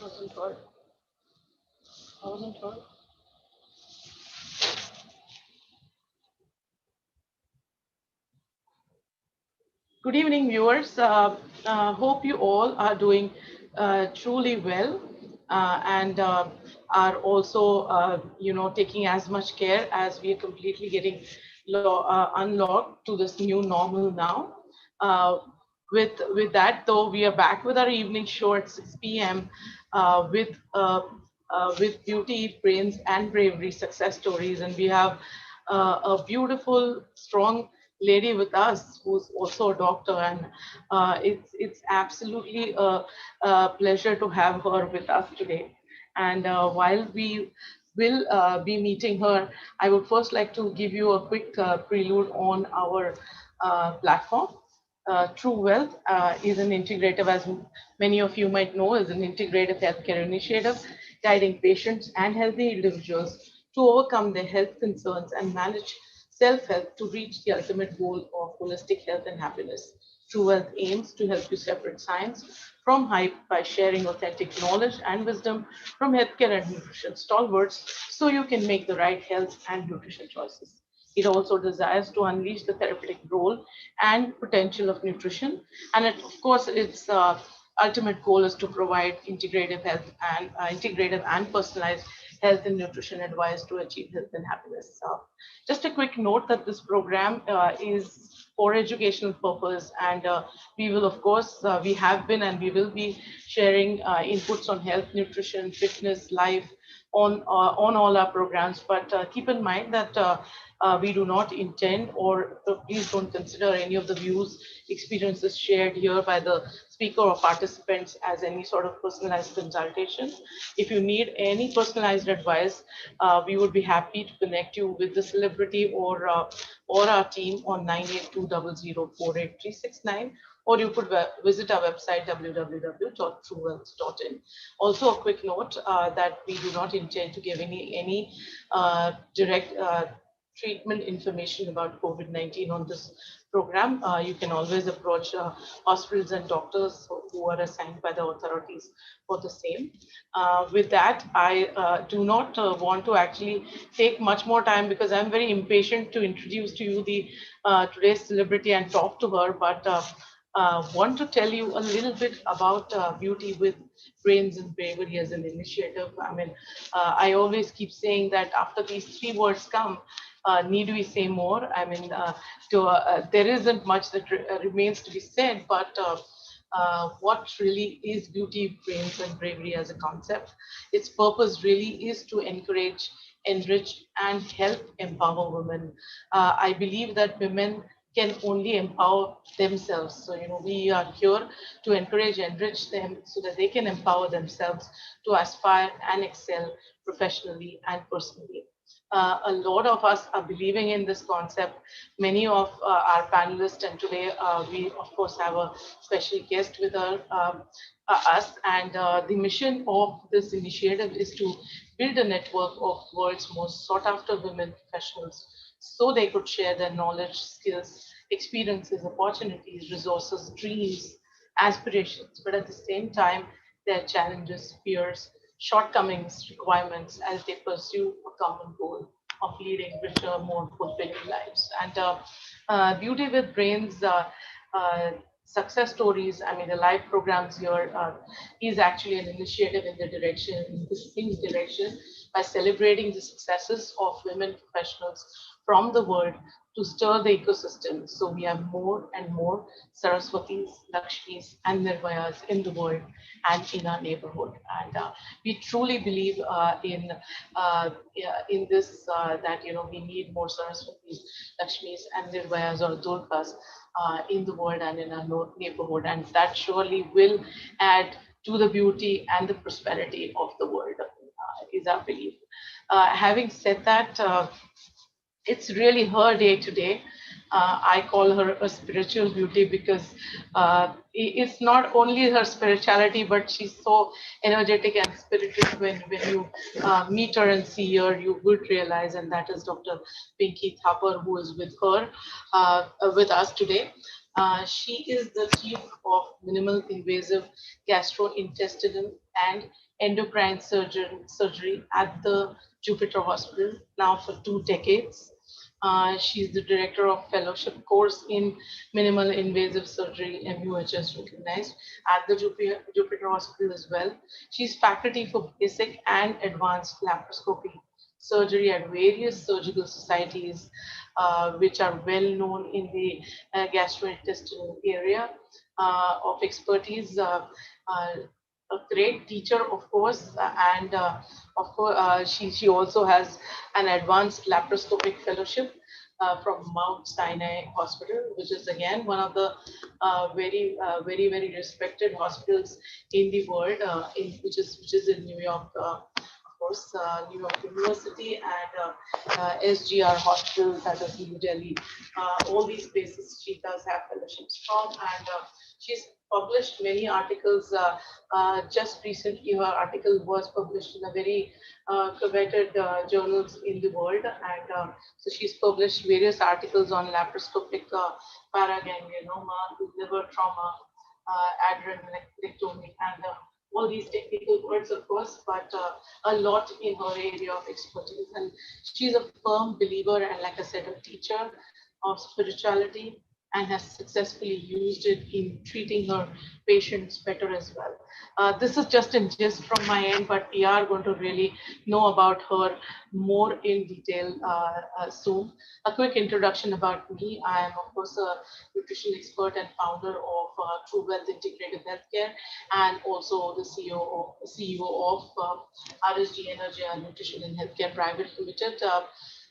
Wasn't heard. I wasn't heard. Good evening, viewers. Hope you all are doing truly well and are also, taking as much care as we are completely getting unlocked to this new normal now. Uh, with that, though, we are back with our evening show at 6 p.m. With beauty, brains, and bravery success stories, and we have a beautiful, strong lady with us who's also a doctor, and it's absolutely a pleasure to have her with us today. And while we will be meeting her, I would first like to give you a quick prelude on our platform. True Wealth is an integrative, as many of you might know, is an integrative healthcare initiative guiding patients and healthy individuals to overcome their health concerns and manage self-help to reach the ultimate goal of holistic health and happiness. True Wealth aims to help you separate science from hype by sharing authentic knowledge and wisdom from healthcare and nutrition stalwarts so you can make the right health and nutrition choices. It also desires to unleash the therapeutic role and potential of nutrition. And of course, its ultimate goal is to provide integrative and personalized health and nutrition advice to achieve health and happiness. Just a quick note that this program is for educational purpose, and we will, of course, we have been and we will be sharing inputs on health, nutrition, fitness, life on all our programs. But keep in mind that we do not intend, or please don't consider any of the views, experiences shared here by the speaker or participants as any sort of personalized consultation. If you need any personalized advice, we would be happy to connect you with the celebrity or our team on 9820048369, or you could visit our website www.truewealth.in. Also, a quick note that we do not intend to give any direct treatment information about COVID-19 on this program. You can always approach hospitals and doctors who are assigned by the authorities for the same. With that, I do not want to actually take much more time because I'm very impatient to introduce to you the today's celebrity and talk to her, but want to tell you a little bit about Beauty with Brains and Bravery as an initiative. I mean, I always keep saying that after these three words come, need we say more? I mean, there isn't much that remains to be said, but what really is Beauty, Brains, and Bravery as a concept? Its purpose really is to encourage, enrich, and help empower women. I believe that women can only empower themselves. So, we are here to encourage, enrich them so that they can empower themselves to aspire and excel professionally and personally. A lot of us are believing in this concept. Many of our panelists, and today we of course have a special guest with us, and the mission of this initiative is to build a network of world's most sought after women professionals so they could share their knowledge, skills, experiences, opportunities, resources, dreams, aspirations, but at the same time, their challenges, fears, shortcomings, requirements as they pursue a common goal of leading richer, more fulfilling lives. And Beauty with Brains uh, success stories, I mean, the live programs here is actually an initiative in the direction, in this direction, by celebrating the successes of women professionals from the world to stir the ecosystem. So we have more and more Saraswatis, Lakshmis, and Nirvayas in the world and in our neighborhood. And we truly believe in this that we need more Saraswatis, Lakshmis, and Nirvayas or Durgas in the world and in our neighborhood, and that surely will add to the beauty and the prosperity of the world, is our belief. Having said that, it's really her day today. I call her a spiritual beauty because it's not only her spirituality, but she's so energetic and spirited. When you meet her and see her, you would realize, and that is Dr. Pinky Thapar, who is with us today. She is the chief of minimal invasive gastrointestinal and endocrine surgery at the Jupiter Hospital now for 2 decades. She's the director of fellowship course in minimal invasive surgery, MUHS recognized at the Jupiter Hospital as well. She's faculty for basic and advanced laparoscopy surgery at various surgical societies, which are well known in the gastrointestinal area of expertise. A great teacher, of course, and of course, she also has an advanced laparoscopic fellowship from Mount Sinai Hospital, which is again one of the very respected hospitals in the world, which is in New York. Of course, New York University and SGR Hospital, that is New Delhi. All these places she does have fellowships from, and she's published many articles. Just recently, her article was published in a very coveted journals in the world, and so she's published various articles on laparoscopic paraganglioma, liver trauma, adrenalectomy, and all these technical words, of course, but a lot in her area of expertise. And she's a firm believer and, like I said, a teacher of spirituality, and has successfully used it in treating her patients better as well. This is just a gist from my end, but we are going to really know about her more in detail soon. A quick introduction about me. I am, of course, a nutrition expert and founder of True Wealth Integrative Healthcare, and also the CEO of RSG Energy and Nutrition and Healthcare Private Limited.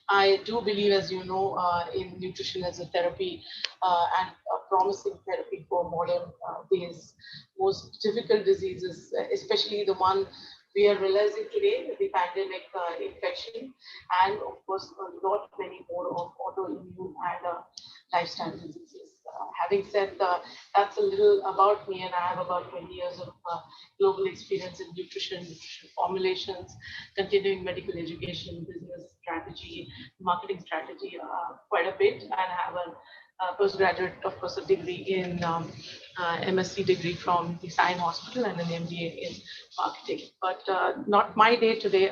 I do believe, as you know, in nutrition as a therapy and a promising therapy for modern days, most difficult diseases, especially the one we are realizing today, the pandemic infection, and of course, a lot many more of autoimmune and lifestyle diseases. Having said that's a little about me, and I have about 20 years of global experience in nutrition formulations, continuing medical education, business strategy, marketing strategy, quite a bit, and have a postgraduate, of course, a degree in MSc degree from the Sign Hospital and an MBA in marketing. But not my day today.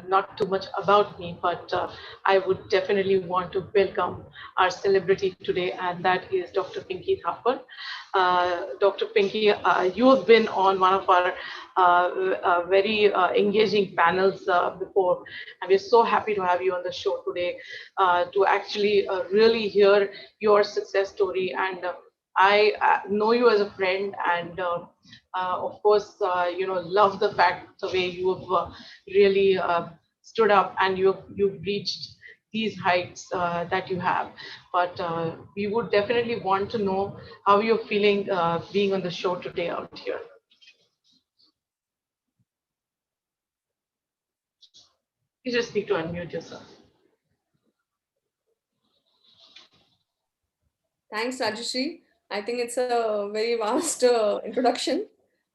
Not too much about me, but I would definitely want to welcome our celebrity today, and that is Dr. Pinky Thapar. Dr. Pinky, you have been on one of our very engaging panels before, and we're so happy to have you on the show today to actually really hear your success story. And I know you as a friend, and of course, love the fact the way you have really stood up and you've reached these heights that you have. But we would definitely want to know how you're feeling being on the show today out here. You just need to unmute yourself. Thanks, Rajeshri. I think it's a very vast introduction,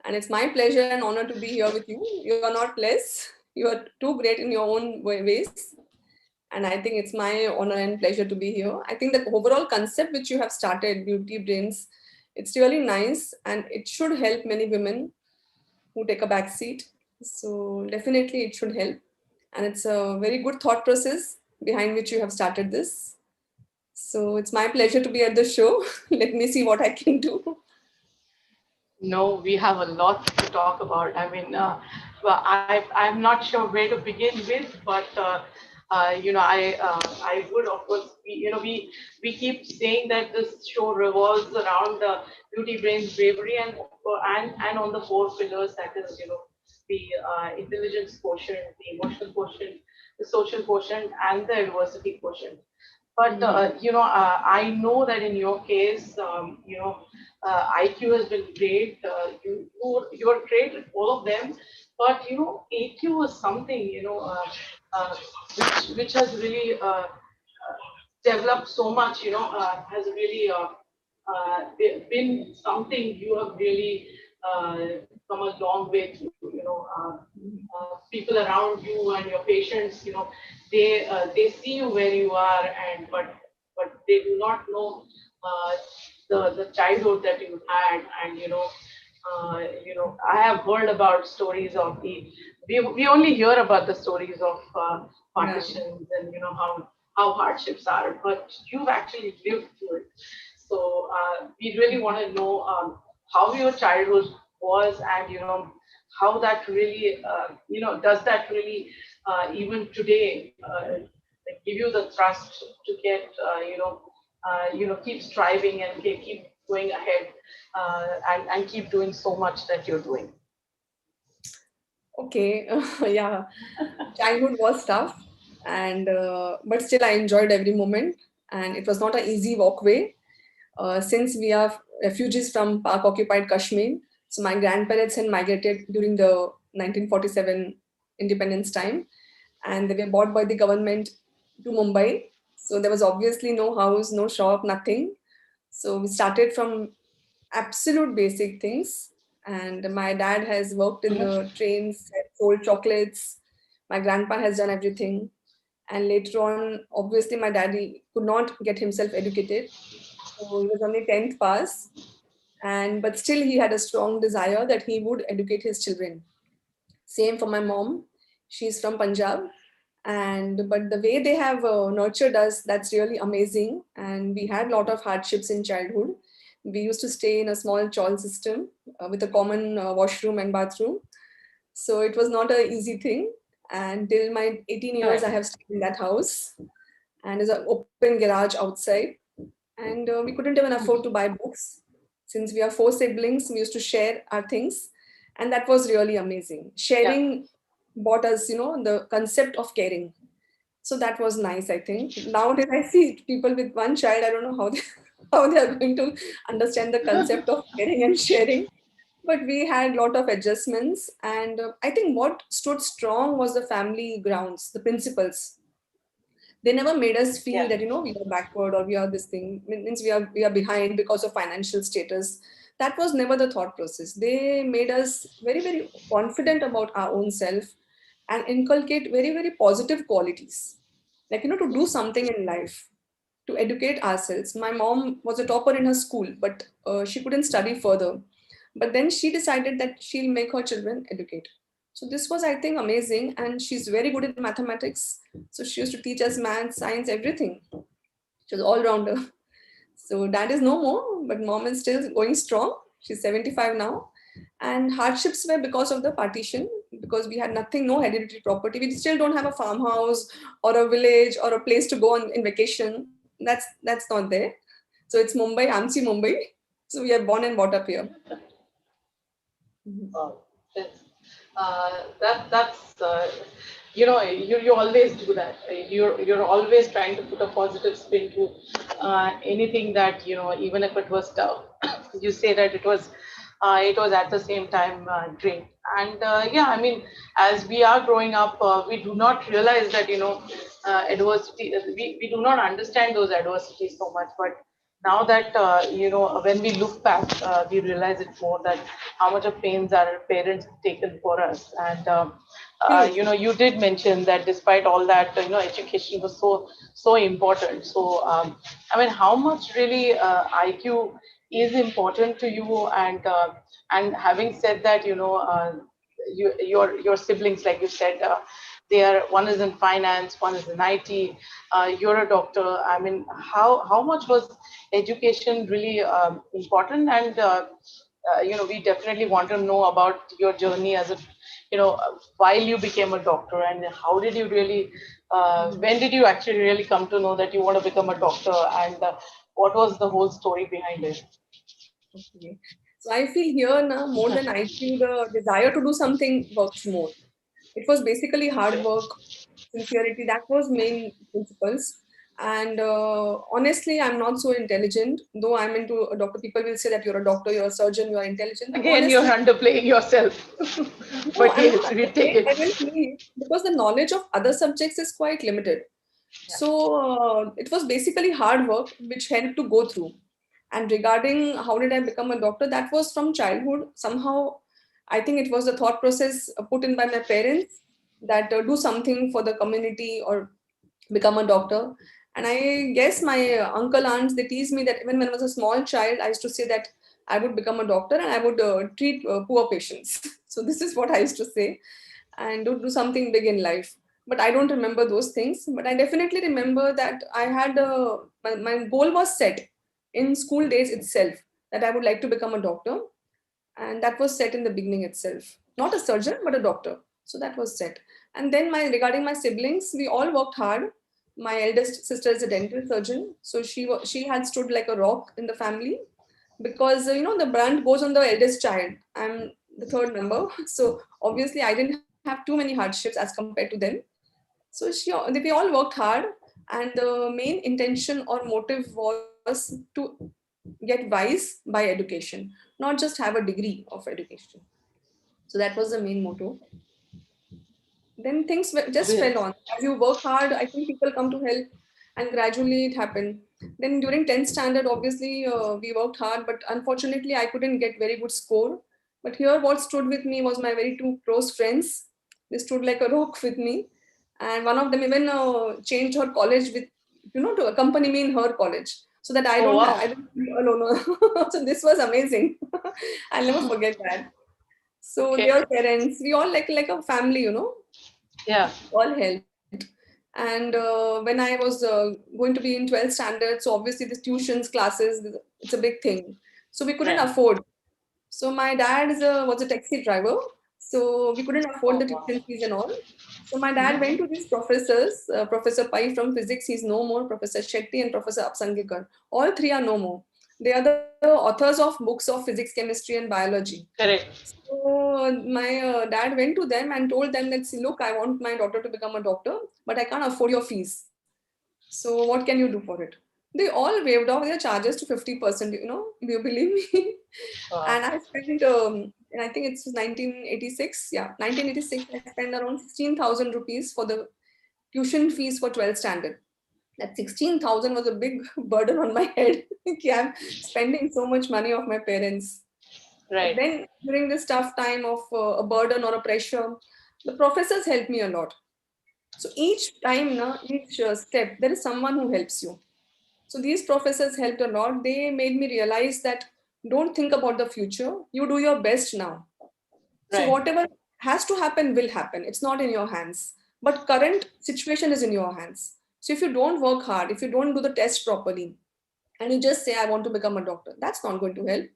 and it's my pleasure and honor to be here with you. You are not less. You are too great in your own ways. And I think it's my honor and pleasure to be here. I think the overall concept which you have started, Beauty Brains, it's really nice, and it should help many women who take a back seat. So definitely it should help. And it's a very good thought process behind which you have started this. So it's my pleasure to be at the show. Let me see what I can do. No, we have a lot to talk about. I mean, Well, I'm not sure where to begin with, but I would of course, we keep saying that this show revolves around beauty, brains, bravery, and on the four pillars, that is, the intelligence quotient, the emotional quotient, the social quotient, and the adversity quotient. But I know that in your case, IQ has been great. You are great at all of them, but AQ was something which has really developed so much. Has really been something you have really come a long way through. People around you and your patients, they see you where you are, and but they do not know the childhood that you had, and I have heard about stories of we only hear about the stories of Yeah. partitions, and how hardships are, but you've actually lived through it. So we really want to know how your childhood was, and how that really does that really even today like give you the thrust to get keep striving and keep going ahead, and keep doing so much that you're doing. Okay. Yeah. Childhood was tough, and but still I enjoyed every moment. And it was not an easy walkway, since we are refugees from Pak occupied Kashmir. So my grandparents had migrated during the 1947 independence time, and they were bought by the government to Mumbai. So there was obviously no house, no shop, nothing. So we started from absolute basic things. And my dad has worked in Mhm. the trains, sold chocolates. My grandpa has done everything. And later on, obviously, my daddy could not get himself educated. So he was only 10th pass. And but still, he had a strong desire that he would educate his children. Same for my mom. She's from Punjab. And but the way they have nurtured us, that's really amazing. And we had a lot of hardships in childhood. We used to stay in a small chawl system with a common washroom and bathroom. So it was not an easy thing. And till my 18 years, I Correct. have stayed in that house. And there's an open garage outside. And we couldn't even afford to buy books. Since we are four siblings, we used to share our things. And that was really amazing. Yeah. Sharing brought us, the concept of caring. So that was nice, I think. Nowadays, I see people with one child, I don't know how they, how they are going to understand the concept of caring and sharing. But we had a lot of adjustments. And I think what stood strong was the family grounds, the principles. They never made us feel Yeah. that we are backward or we are this thing means we are behind because of financial status. That was never the thought process. They made us very very confident about our own self and inculcate very very positive qualities, like to do something in life, to educate ourselves. My mom was a topper in her school, but she couldn't study further. But then she decided that she'll make her children educate. So this was, I think, amazing. And she's very good at mathematics. So she used to teach us math, science, everything. She was all rounder. So dad is no more, but mom is still going strong. She's 75 now. And hardships were because of the partition, because we had nothing, no hereditary property. We still don't have a farmhouse or a village or a place to go on in vacation. That's not there. So it's Mumbai, Amchi Mumbai. So we are born and brought up here. Mhm. Wow. That's you always do that. You're always trying to put a positive spin to anything that even if it was tough. You say that it was at the same time great. And yeah, I mean, as we are growing up, we do not realize that adversity. We do not understand those adversities so much, but now that when we look back, we realize it more, that how much of pains our parents have taken for us. And True. you did mention that despite all that, education was so important. So I mean, how much really IQ is important to you? And having said that, your siblings, like you said, they are, one is in finance, one is in IT. You're a doctor. I mean, how much was education really important? And we definitely want to know about your journey as a while you became a doctor, and how did you really, when did you actually really come to know that you want to become a doctor, and what was the whole story behind it? Okay. So I feel here now more than I feel the desire to do something works more. It was basically hard Okay. work, sincerity. That was main principles. And honestly, I'm not so intelligent. Though I'm into a doctor, people will say that you're a doctor, you're a surgeon, you're intelligent. But Again, you're honestly, underplaying yourself. no, But I'm not yes, we take underpaid. it. I will feel because the knowledge of other subjects is quite limited. Yeah. So it was basically hard work which helped to go through. And regarding how did I become a doctor, that was from childhood. Somehow, I think it was the thought process put in by my parents that do something for the community or become a doctor. And I guess my uncle, aunts, they teased me that even when I was a small child, I used to say that I would become a doctor and I would treat poor patients. So this is what I used to say and do something big in life. But I don't remember those things. But I definitely remember that I had my goal was set in school days itself that I would like to become a doctor, and that was set in the beginning itself. Not a surgeon, but a doctor. So that was set. And then my regarding my siblings, we all worked hard. My eldest sister is a dental surgeon, so she had stood like a rock in the family because the brand goes on the eldest child. I'm the third member, so obviously I didn't have too many hardships as compared to them. So we all worked hard, and the main intention or motive was to get wise by education, not just have a degree of education. So that was the main motto. Then things just Well, fell on. As you work hard, I think people come to help, and gradually it happened. Then during 10th standard, obviously we worked hard, but unfortunately I couldn't get very good score. But here, what stood with me was my very two close friends. They stood like a rock with me, and one of them even changed her college with, to accompany me in her college, so that oh wow. I don't feel alone. So this was amazing. I'll never forget that. So Okay. their parents, we all like a family, Yeah. all helped. And when I was going to be in 12th standard, so obviously the tuitions, classes, it's a big thing. So we couldn't Right. afford. So my dad was a taxi driver, so we couldn't afford Oh the wow. tuition fees and all. So my dad Mhm. went to these professors, Professor Pai from physics, he's no more, Professor Shetty and Professor Apsangikar. All three are no more. They are the authors of books of physics, chemistry, and biology. Correct. So my dad went to them and told them that, see, look, I want my daughter to become a doctor, but I can't afford your fees. So what can you do for it? They all waived off their charges to 50%, do you believe me? Wow. And I spent, and I think it's 1986, yeah, 1986, I spent around 16,000 rupees for the tuition fees for 12th standard. That 16,000 was a big burden on my head. Okay, I'm spending so much money of my parents. But Right. then during this tough time of a burden or a pressure, the professors helped me a lot. So each time, each step, there is someone who helps you. So these professors helped a lot. They made me realize that don't think about the future. You do your best now. So Right. whatever has to happen will happen. It's not in your hands. But current situation is in your hands. So if you don't work hard, if you don't do the test properly, and you just say, I want to become a doctor, that's not going to help.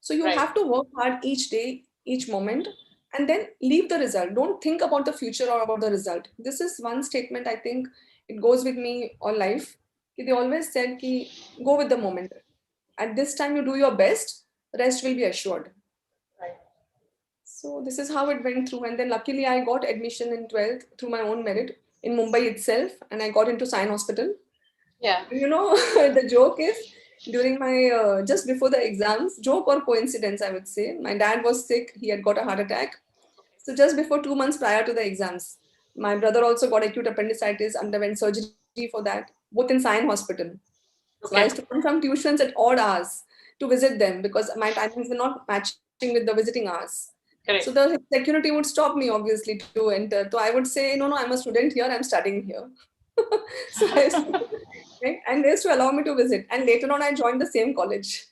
So you Right. have to work hard each day, each moment, and then leave the result. Don't think about the future or about the result. This is one statement I think it goes with me all life. They always said, ki, go with the moment. At this time, you do your best, rest will be assured. Right. So this is how it went through. And then luckily, I got admission in 12th through my own merit in Mumbai itself, and I got into Sion Hospital. Yeah. The joke is during my just before the exams, joke or coincidence, I would say. My dad was sick, he had got a heart attack. So just before 2 months prior to the exams, my brother also got acute appendicitis, underwent surgery for that, both in Sion Hospital. So I used to Okay. come from tuitions at odd hours to visit them because my timings were not matching with the visiting hours. So the Correct. security would stop me obviously to enter. So I would say, no, no, I'm a student here, I'm studying here. So I used to, right? And they used to allow me to visit. And later on, I joined the same college.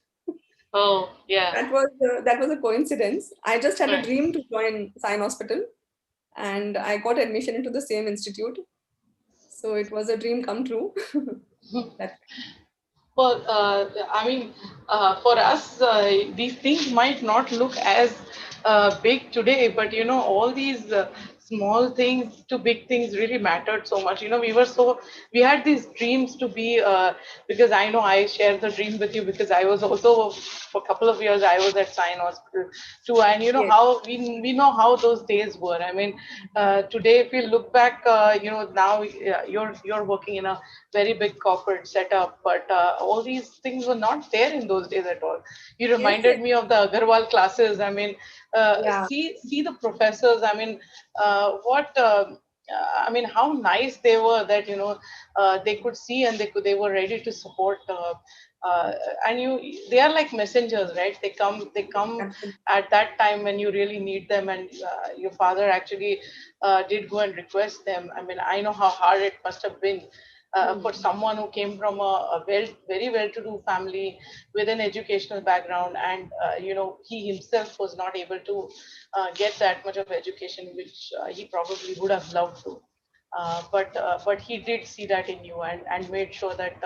Oh yeah. That was a coincidence. I just had a Right. dream to join Sion Hospital, and I got admission into the same institute. So it was a dream come true. That Well, I mean, for us, these things might not look as big today, but all these small things to big things really mattered so much. We had these dreams to be, because I know I share the dream with you, because I was also, for a couple of years, I was at Sign Hospital too, and Yes, how we know how those days were. I mean, today, if you look back, now you're working in a very big corporate setup, but all these things were not there in those days at all. You yes, yes. reminded me of the Agarwal classes. I mean, Yeah, see the professors. I mean, what I mean, how nice they were, that they could see, and they were ready to support. Uh, and they are like messengers, right? They come absolutely. at that time when you really need them, and your father actually did go and request them. I mean, I know how hard it must have been for Hmm. someone who came from a very well-to-do family with an educational background, and he himself was not able to get that much of education, which he probably would have loved to. But he did see that in you, and made sure that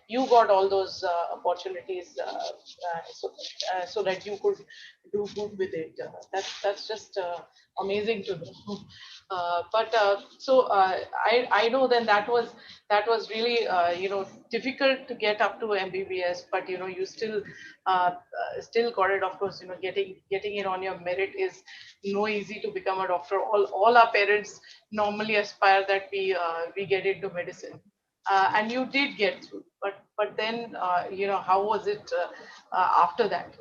you got all those opportunities, so that you could do good with it. That's just amazing to know. I know then that was really difficult to get up to MBBS, but you still got it. Of course, getting it on your merit is no easy to become a doctor. All our parents normally aspire that we get into medicine, and you did get through. But then how was it after that?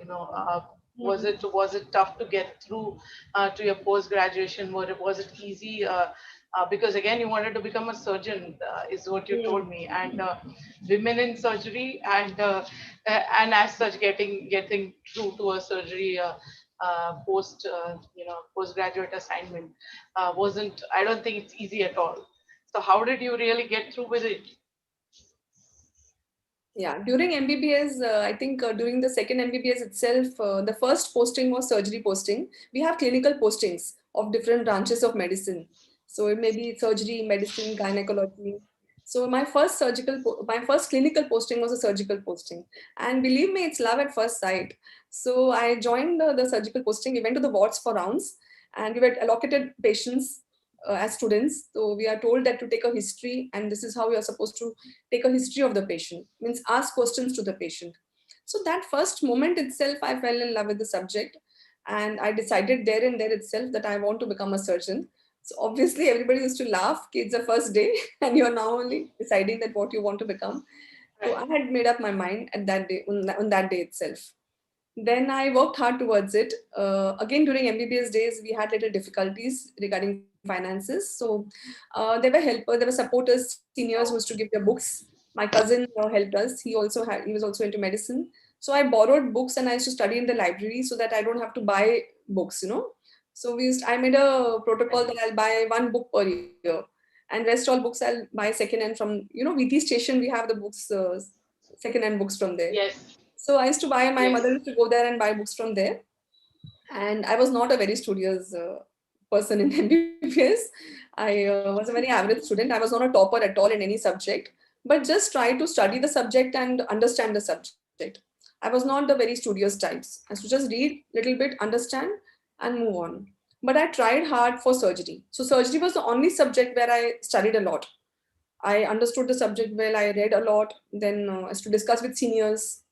Was it tough to get through to your post graduation? Was it easy? Because again, you wanted to become a surgeon, is what you Hmm. told me, and women in surgery, and as such, getting through to a surgery postgraduate assignment wasn't. I don't think it's easy at all. So how did you really get through with it? Yeah, during MBBS, I think during the second MBBS itself, the first posting was surgery posting. We have clinical postings of different branches of medicine. So it may be surgery, medicine, gynecology. So my first clinical posting was a surgical posting. And believe me, it's love at first sight. So I joined the surgical posting. We went to the wards for rounds, and we were allocated patients as students. So we are told that to take a history, and this is how we are supposed to take a history of the patient, means ask questions to the patient. So that first moment itself, I fell in love with the subject, and I decided there and there itself that I want to become a surgeon. So obviously everybody used to laugh, it's the first day and you're now only deciding that what you want to become. So Right. I had made up my mind at that day, on that day itself. Then I worked hard towards it. Again, during MBBS days, we had little difficulties regarding finances. So there were helpers, there were supporters, seniors who used to Oh, give their books. My cousin helped us. He was also into medicine. So I borrowed books and I used to study in the library so that I don't have to buy books. So I made a protocol that I'll buy one book per year, and rest all books I'll buy second hand from VT station. We have the books, second hand books from there. yes, So I used to buy, my mother yes. used to go there and buy books from there. And I was not a very studious person in MBBS. I was a very average student. I was not a topper at all in any subject, but just try to study the subject and understand the subject. I was not the very studious types. I used to just read little bit, understand, and move on. But I tried hard for surgery. So surgery was the only subject where I studied a lot. I understood the subject well. I read a lot. Then I used to discuss with seniors.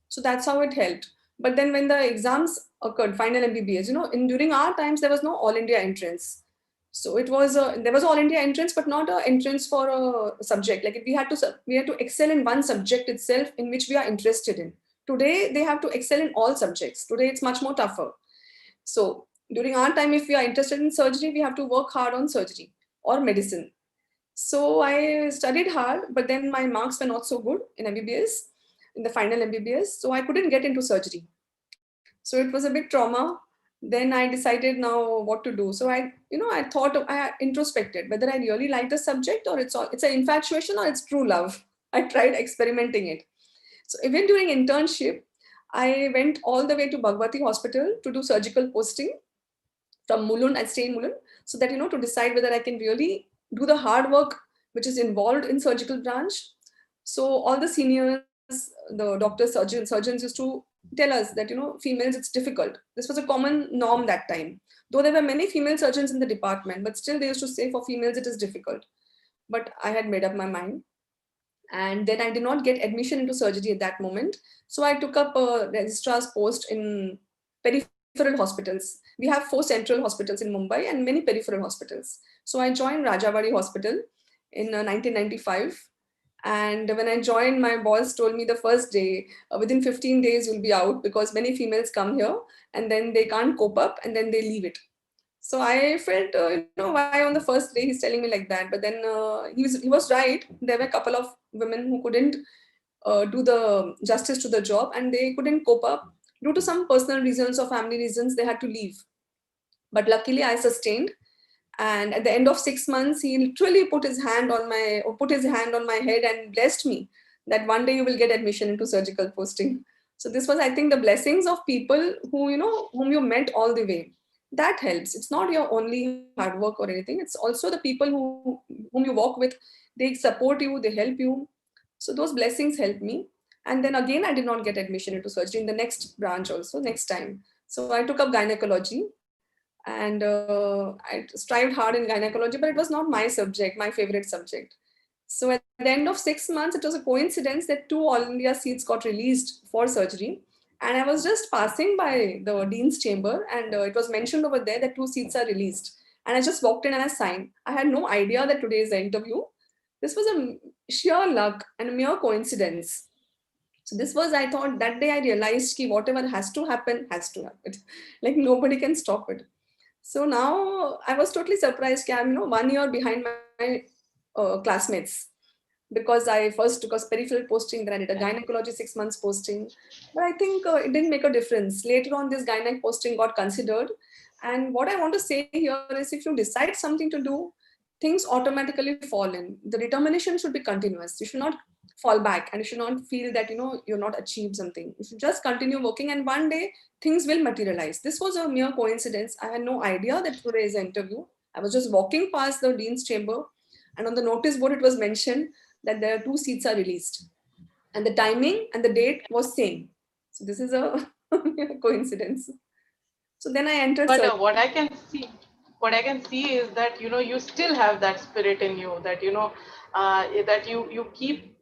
So that's how it helped. But then when the exams occurred, final MBBS, in during our times there was no All India entrance. So there was All India entrance, but not a entrance for a subject. Like we had to excel in one subject itself in which we are interested in. Today they have to excel in all subjects. Today it's much more tougher. So during our time, if we are interested in surgery, we have to work hard on surgery or medicine. So I studied hard, but then my marks were not so good in MBBS, in the final MBBS. So I couldn't get into surgery. So it was a big trauma. Then I decided now what to do. So I introspected whether I really like the subject or it's an infatuation or it's true love. I tried experimenting it. So even during internship, I went all the way to Bhagwati Hospital to do surgical posting from Mulund. I stay in Mulund, so that to decide whether I can really do the hard work which is involved in surgical branch. So all the seniors, the doctors, surgeons used to tell us that, females, it's difficult. This was a common norm that time. Though there were many female surgeons in the department, but still they used to say for females it is difficult. But I had made up my mind. And then I did not get admission into surgery at that moment. So I took up a registrar's post in peripheral hospitals. We have 4 central hospitals in Mumbai and many peripheral hospitals. So I joined Rajawadi Hospital in 1995. And when I joined, my boss told me the first day, within 15 days, you'll be out because many females come here and then they can't cope up and then they leave it. So I felt, why on the first day he's telling me like that? But then he was right. There were a couple of women who couldn't do the justice to the job and they couldn't cope up due to some personal reasons or family reasons. They had to leave. But luckily, I sustained. And at the end of 6 months, he literally put his hand on my head and blessed me that one day you will get admission into surgical posting. So this was, I think, the blessings of people whom you met all the way. That helps. It's not your only hard work or anything. It's also the people whom you walk with. They support you, they help you. So those blessings helped me. And then again, I did not get admission into surgery in the next branch also, next time. So I took up gynecology and I strived hard in gynecology, but it was not my subject, my favorite subject. So at the end of 6 months, it was a coincidence that 2 All India seats got released for surgery. And I was just passing by the dean's chamber, and it was mentioned over there that 2 seats are released. And I just walked in and I signed. I had no idea that today is the interview. This was a sheer luck and a mere coincidence. So this was, I thought that day I realized that whatever has to happen has to happen. Like nobody can stop it. So now I was totally surprised that I'm 1 year behind my classmates because I first took a peripheral posting, then I did a gynecology 6 months posting. But I think it didn't make a difference. Later on, this gynec posting got considered. And what I want to say here is if you decide something to do, things automatically fall in. The determination should be continuous. You should not fall back and you should not feel that you're not achieved something. You should just continue working and one day things will materialize. This was a mere coincidence. I had no idea that today is an interview. I was just walking past the dean's chamber and on the notice board it was mentioned that there are 2 seats are released and the timing and the date was same. So this is a coincidence. So then I entered But surgery. what I can see is that you still have that spirit in you, that that you keep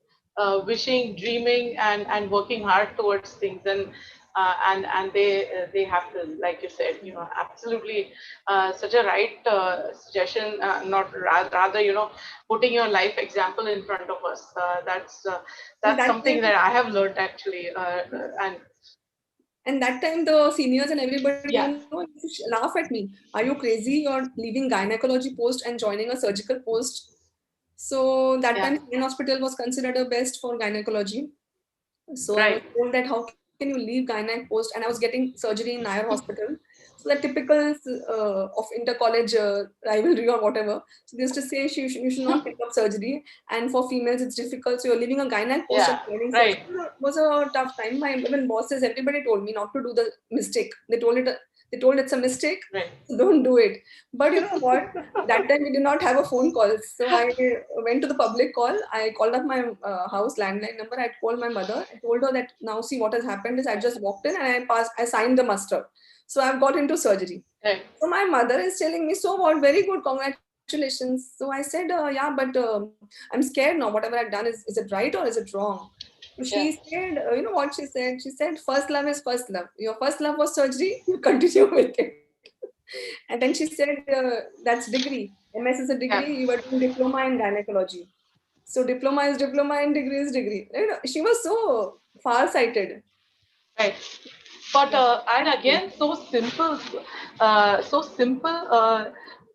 wishing, dreaming, and working hard towards things, and they happen, like you said, absolutely, such a right suggestion, not rather, putting your life example in front of us. And That's that something time that I have learned actually, and And that time, the seniors and everybody, yeah, used to laugh at me. Are you crazy? You're leaving gynecology post and joining a surgical post. So that yeah, time, Indian hospital was considered the best for gynecology. So I was right, told that how can you leave gynae post, and I was getting surgery in Nair Hospital. So the typical of inter-college rivalry or whatever. So they used to say you should not pick up surgery, and for females it's difficult. So you're leaving a gynae post and yeah, joining surgery. right, It was a tough time. My even bosses, everybody told me not to do the mistake. They told it's a mistake, right. so don't do it. But you know what? That time we did not have a phone call, so I went to the public call. I called up my house landline number. I called my mother. I told her that now see what has happened is I just walked in and I passed. I signed the muster, so I've got into surgery. Right. So my mother is telling me, so what? Very good, congratulations. So I said, yeah, but I'm scared now. Whatever I've done is it right or is it wrong? So she Yeah. said, you know what she said? She said, first love is first love. Your first love was surgery. You continue with it. And then she said, that's degree. MS is a degree. Yeah. You are doing diploma in gynecology. So diploma is diploma and degree is degree. You know, she was so far-sighted. Right. But Yeah. and again, so simple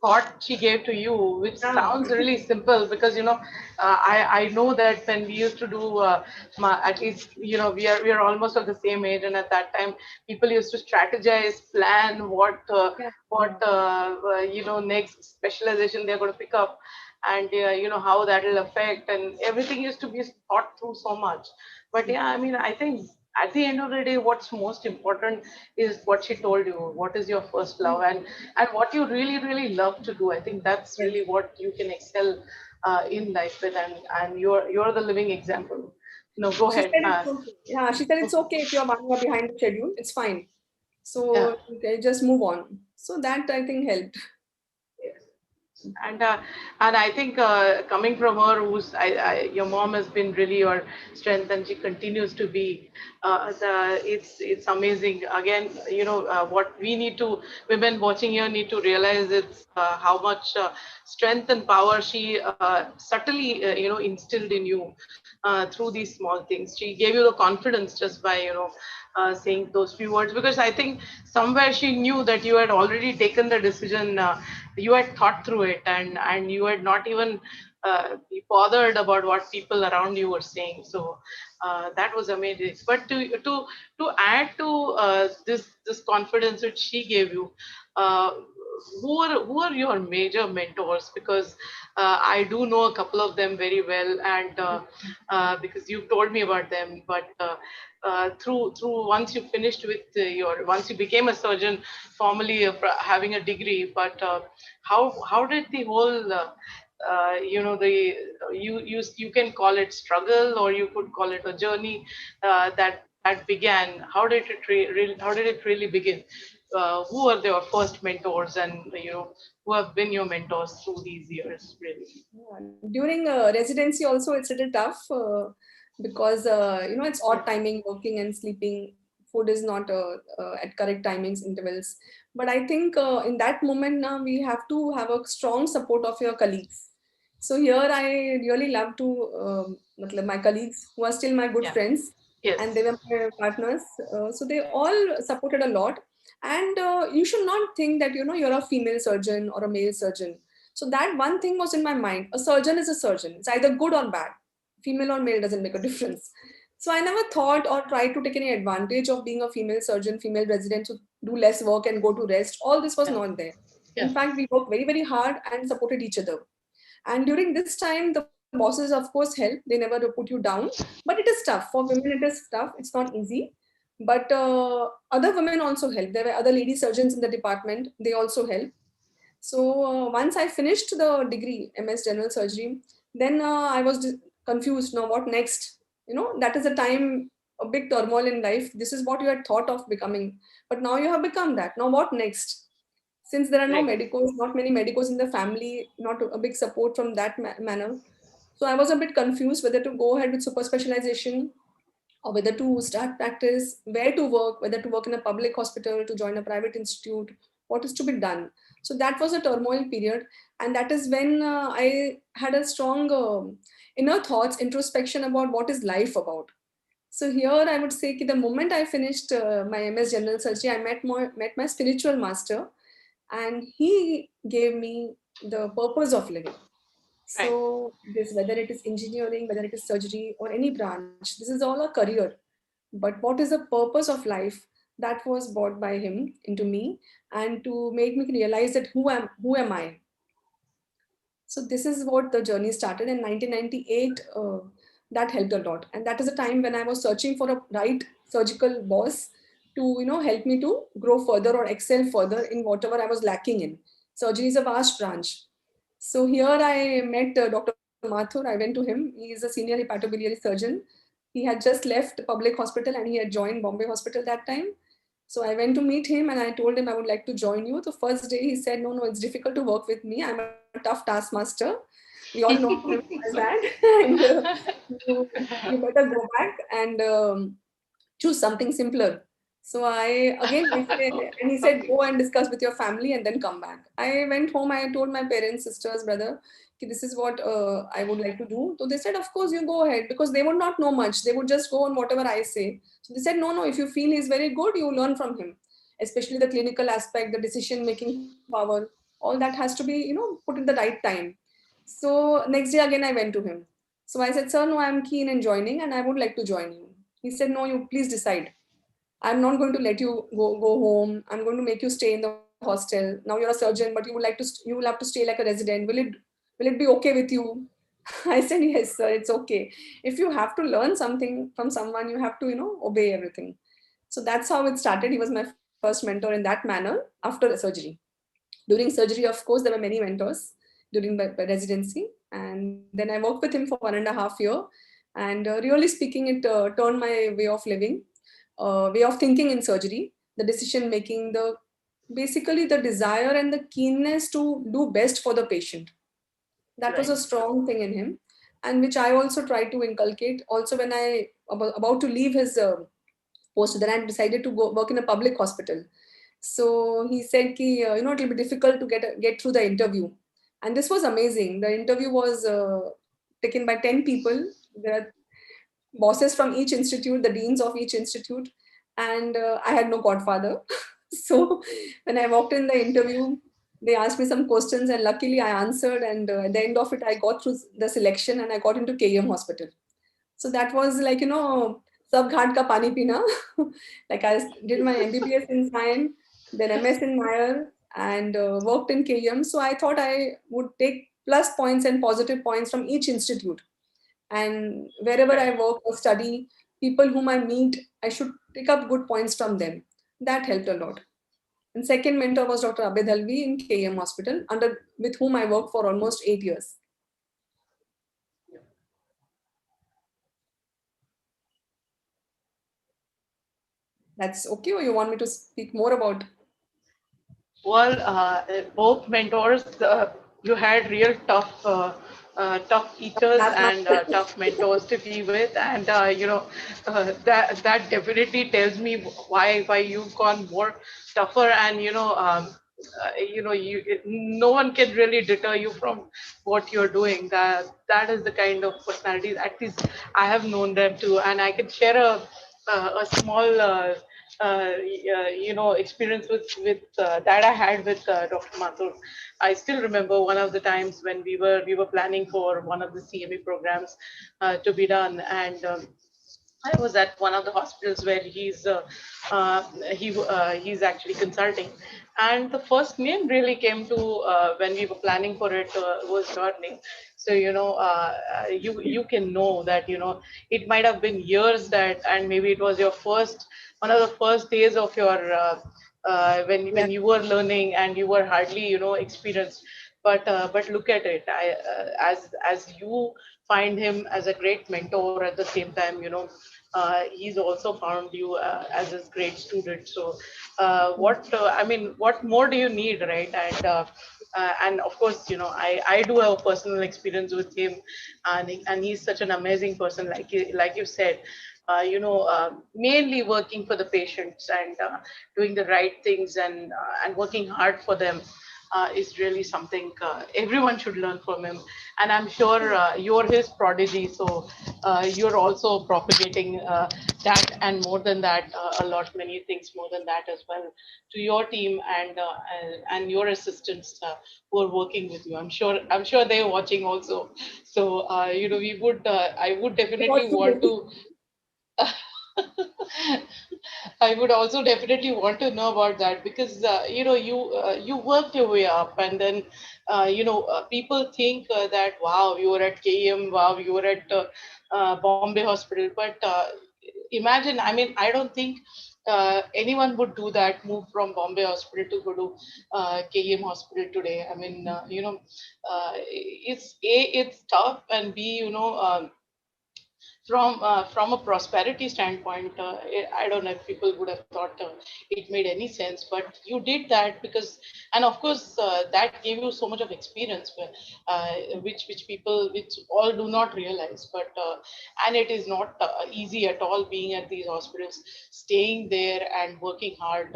thought she gave to you, which Yeah. sounds really simple because I know that when we used to do at least we are almost of the same age, and at that time people used to strategize, plan Yeah. what next specialization they're going to pick up, and how that will affect, and everything used to be thought through so much. But yeah, I mean, I think at the end of the day, what's most important is what she told you. What is your first love, and what you really really love to do. I think that's really Yes. what you can excel in life with, and you're the living example. No, go She ahead. said it's okay. Yeah, she said it's okay if you're 1 year behind the schedule. It's fine. Yeah. So okay, just move on. So that I think helped. Yes. And I think coming from her, your mom has been really your strength, and she continues to be. It's amazing. Again, what we need to, women watching here need to realize it's how much strength and power she subtly instilled in you through these small things. She gave you the confidence just by saying those few words, because I think somewhere she knew that you had already taken the decision. You had thought through it, and you had not even be bothered about what people around you were saying. So that was amazing. But to add to this confidence which she gave you, uh, who are your major mentors? Because I do know a couple of them very well, and because you've told me about them. But through once you finished with once you became a surgeon, formally having a degree, but how did the whole the you can call it struggle, or you could call it a journey that began. How did it really begin? Who are your first mentors, and who have been your mentors through these years, really? Yeah. During residency also it's a little tough because it's odd timing, working and sleeping. Food is not at correct timings, intervals. But I think in that moment now we have to have a strong support of your colleagues. So here I really love to matlab my colleagues who are still my good Yeah. friends, and Yes. they were my partners. So they all supported a lot. And you should not think that you're a female surgeon or a male surgeon. So that one thing was in my mind. A surgeon is a surgeon. It's either good or bad. Female or male doesn't make a difference. So I never thought or tried to take any advantage of being a female surgeon, female resident to do less work and go to rest. All this was Yeah. not there. In Yeah. fact, we worked very, very hard and supported each other. And during this time, the bosses, of course, help. They never put you down. But it is tough. For women, it is tough. It's not easy. But other women also help. There were other lady surgeons in the department. They also help. So once I finished the degree, MS General Surgery, then I was confused. Now what next? That is a time, a big turmoil in life. This is what you had thought of becoming, but now you have become that. Now what next? Since there are no Right. medicos, not many medicos in the family, not a big support from that manner. So I was a bit confused whether to go ahead with super specialization or whether to start practice, where to work, whether to work in a public hospital, to join a private institute, what is to be done. So that was a turmoil period. And that is when I had a strong inner thoughts, introspection about what is life about. So here I would say that the moment I finished my MS General Surgery, I met my spiritual master, and he gave me the purpose of living. Right. So this, whether it is engineering, whether it is surgery or any branch, this is all a career. But what is the purpose of life? That was brought by him into me, and to make me realize that who am I? So this is what the journey started in 1998. That helped a lot, and that is a time when I was searching for a right surgical boss to help me to grow further or excel further in whatever I was lacking in. Surgery is a vast branch. So here I met Dr. Mathur. I went to him. He is a senior hepatobiliary surgeon. He had just left public hospital and he had joined Bombay Hospital that time. So I went to meet him and I told him I would like to join you. The first day he said, no, it's difficult to work with me. I'm a tough taskmaster. We all know him as that. And you better go back and choose something simpler. So and he said, Okay. go and discuss with your family and then come back. I went home. I told my parents, sisters, brother, "Okay, this is what I would like to do." So they said, of course, you go ahead, because they would not know much. They would just go on whatever I say. So they said, no, no, if you feel he's very good, you learn from him, especially the clinical aspect, the decision making power. All that has to be, put at the right time. So next day again, I went to him. So I said, sir, no, I'm keen in joining and I would like to join you. He said, no, you please decide. I'm not going to let you go home. I'm going to make you stay in the hostel. Now you're a surgeon, but you will have to stay like a resident. Will it be okay with you? I said, yes, sir, it's okay. If you have to learn something from someone, you have to, obey everything. So that's how it started. He was my first mentor in that manner after the surgery. During surgery, of course, there were many mentors during my residency. And then I worked with him for 1.5 years. And really speaking, it turned my way of living, way of thinking in surgery, the decision making, the basically the desire and the keenness to do best for the patient. That was Right. a strong thing in him, and which I also tried to inculcate. Also, when I about to leave his post, then I decided to go work in a public hospital. So he said, ki, it'll be difficult to get through the interview. And this was amazing. The interview was taken by 10 people. There are bosses from each institute, the deans of each institute, and I had no godfather. So when I walked in the interview, they asked me some questions, and luckily I answered. And at the end of it, I got through the selection and I got into KM hospital. So that was like, sab ghat ka pani pina. Like I did my MBBS in science, then MS in Nair, and worked in KM. So I thought I would take plus points and positive points from each institute. And wherever I Right. work or study, people whom I meet, I should pick up good points from them. That helped a lot. And second mentor was Dr. Abid Halvi in KM Hospital, under with whom I worked for almost 8 years. That's okay, or you want me to speak more about Well, both mentors, you had real tough teachers that much? and tough mentors to be with, and that definitely tells me why you've gone more tougher, and no one can really deter you from what you're doing. That is the kind of personalities. At least I have known them too, and I can share a small. Experience with that I had with Dr. Mathur. I still remember one of the times when we were planning for one of the CME programs to be done, and I was at one of the hospitals where uh, he's actually consulting, and the first name really came to when we were planning for it was your name. So you can know that it might have been years that, and maybe it was your first one of the first days of your Yeah. when you were learning and you were hardly experienced, but look at it. As you find him as a great mentor, at the same time he's also found you as his great student. So what more do you need, right? And of course, I do have a personal experience with him, and he's such an amazing person, like you said, mainly working for the patients and doing the right things, and working hard for them is really something everyone should learn from him. And I'm sure you're his prodigy, so you're also propagating that, and more than that, a lot many things more than that as well, to your team and your assistants who are working with you. I'm sure they're watching also. So we would I would They definitely got you, want baby. to I would also definitely want to know about that, because you worked your way up, and then people think that, wow, you were at KM, wow, you were at Bombay Hospital, but imagine, I mean, I don't think anyone would do that, move from Bombay Hospital to go to KM Hospital today. I mean, it's tough, and B, from a prosperity standpoint, I don't know if people would have thought it made any sense, but you did that because, and of course, that gave you so much of experience, which all do not realize. But and it is not easy at all being at these hospitals, staying there and working hard,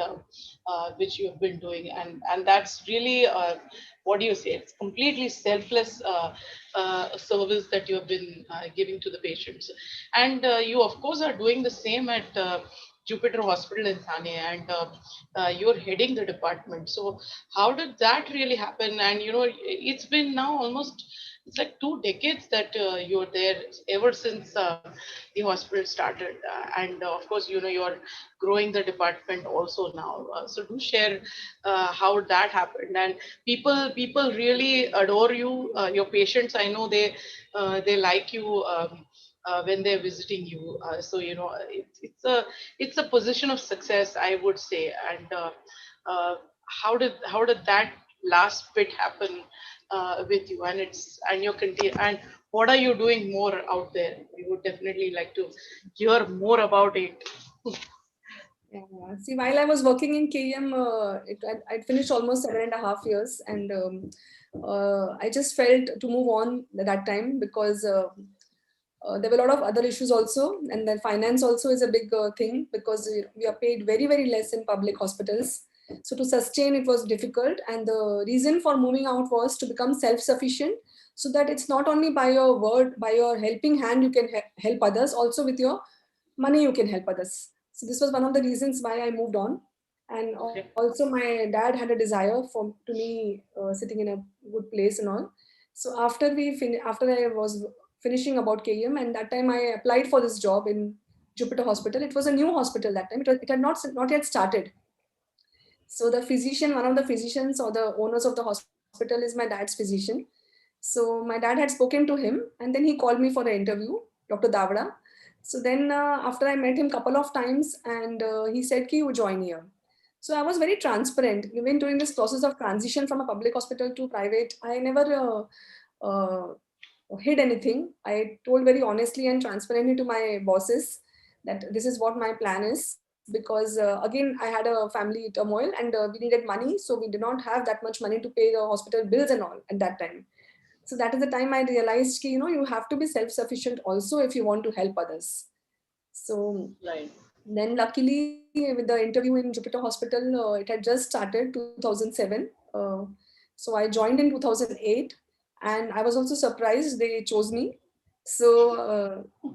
which you have been doing, and that's really what do you say? It's completely selfless service that you have been giving to the patients. And you, of course, are doing the same at Jupiter Hospital in Thane, and you're heading the department. So, how did that really happen? And it's been now almost, it's like 2 decades that you're there, ever since the hospital started. And of course, you're growing the department also now. So, do share how that happened. And people really adore you. Your patients, I know they like you. When they're visiting you. So it's a position of success, I would say. And uh, how did that last bit happen with you, and your what are you doing more out there? We would definitely like to hear more about it. Yeah. See, while I was working in KM, I'd finished almost 7.5 years, and I just felt to move on at that time because there were a lot of other issues also, and then finance also is a big thing because we are paid very, very less in public hospitals. So to sustain it was difficult, and the reason for moving out was to become self-sufficient, so that it's not only by your word, by your helping hand you can help others, also with your money you can help others. So this was one of the reasons why I moved on. And Okay. also my dad had a desire for to me sitting in a good place and all. So after I was finishing about KM, and that time I applied for this job in Jupiter Hospital. It was a new hospital that time. It had not yet started. So the physician, one of the physicians or the owners of the hospital is my dad's physician. So my dad had spoken to him, and then he called me for an interview, Dr. Davda. So then after I met him couple of times, and he said, "Ki you join here." So I was very transparent. Even during this process of transition from a public hospital to private, I never hid anything. I told very honestly and transparently to my bosses that this is what my plan is, because again I had a family turmoil, and we needed money, so we did not have that much money to pay the hospital bills and all at that time. So that is the time I realized ki, you have to be self sufficient also if you want to help others. So Right. then luckily with the interview in Jupiter Hospital, it had just started 2007. So I joined in 2008, and I was also surprised they chose me. So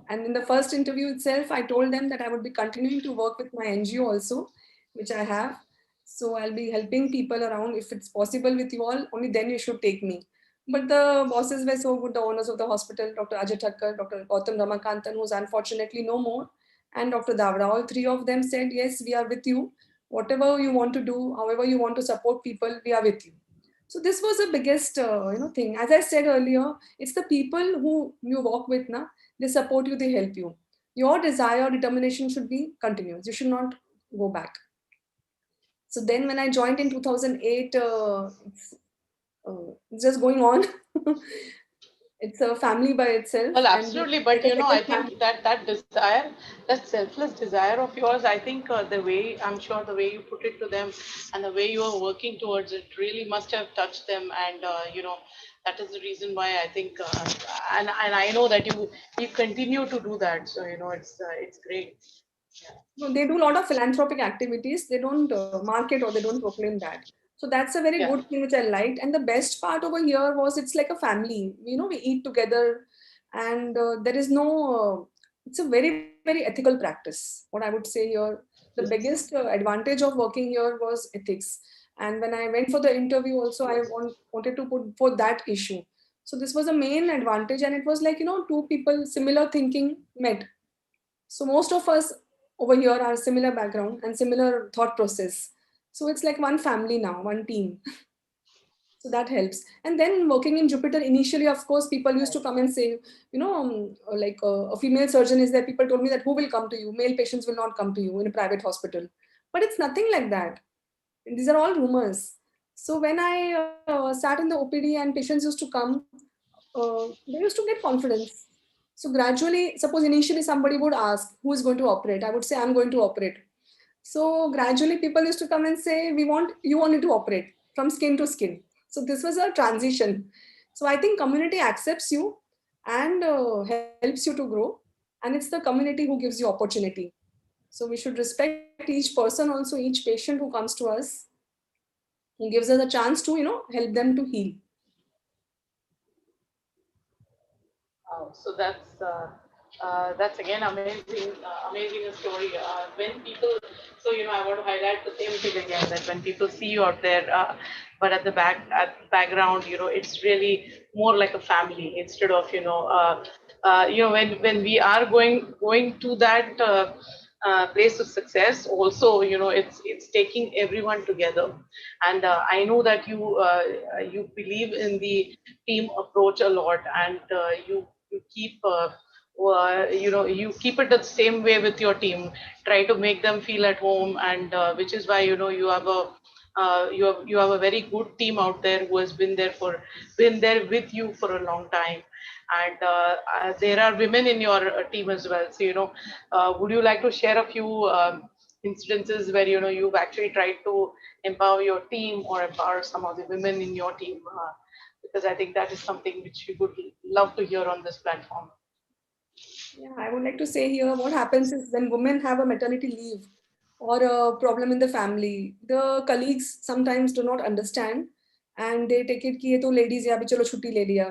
and in the first interview itself, I told them that I would be continuing to work with my NGO also, which I have. So I'll be helping people around. If it's possible with you all, only then you should take me. But the bosses were so good, the owners of the hospital, Dr. Ajay Thakkar, Dr. Gautam Ramakantan, who's unfortunately no more, and Dr. Davda. All three of them said, "Yes, we are with you. Whatever you want to do, however you want to support people, we are with you." So this was the biggest thing. As I said earlier, it's the people who you walk with, na, they support you, they help you. Your desire, determination should be continuous. You should not go back. So then when I joined in 2008, it's just going on. It's a family by itself, Well, and we absolutely, like but a I second family. think that desire, that selfless desire of yours, I think the way, I'm sure the way you put it to them and the way you are working towards it really must have touched them, and that is the reason why I think, and I know that you continue to do that, so it's great. Yeah. No, they do a lot of philanthropic activities. They don't market or they don't proclaim that. So that's a very Yeah. good thing which I liked. And the best part over here was it's like a family. We eat together, and there is no. It's a very very ethical practice. What I would say here, the biggest Yes. advantage of working here was ethics. And when I went for the interview, also I wanted to put for that issue. So this was a main advantage, and it was like two people similar thinking met. So most of us over here are similar background and similar thought process. So it's like one family now, one team. So that helps. And then working in Jupiter, initially, of course, people used to come and say, like a female surgeon is there. People told me that who will come to you? Male patients will not come to you in a private hospital. But it's nothing like that. These are all rumors. So when I sat in the OPD and patients used to come, they used to get confidence. So gradually, suppose initially somebody would ask, who is going to operate? I would say, I'm going to operate. So gradually, people used to come and say, we want you only to operate from skin to skin. So this was a transition. So I think community accepts you and helps you to grow. And it's the community who gives you opportunity. So we should respect each person, also each patient who comes to us, who gives us a chance to, help them to heal. So that's again amazing, amazing a story. When people, so I want to highlight the same thing again, that when people see you out there, but at the background, it's really more like a family instead of when we are going to that. Place of success also, it's taking everyone together, and I know that you believe in the team approach a lot, and you keep you keep it the same way with your team, try to make them feel at home, and which is why you have a very good team out there who has been there with you for a long time, and there are women in your team as well. So, would you like to share a few incidences where, you've actually tried to empower your team or empower some of the women in your team? Because I think that is something which we would love to hear on this platform. Yeah, I would like to say here what happens is when women have a maternity leave or a problem in the family, the colleagues sometimes do not understand and they take it कि ये तो ladies है अभी चलो छुट्टी ले लिया,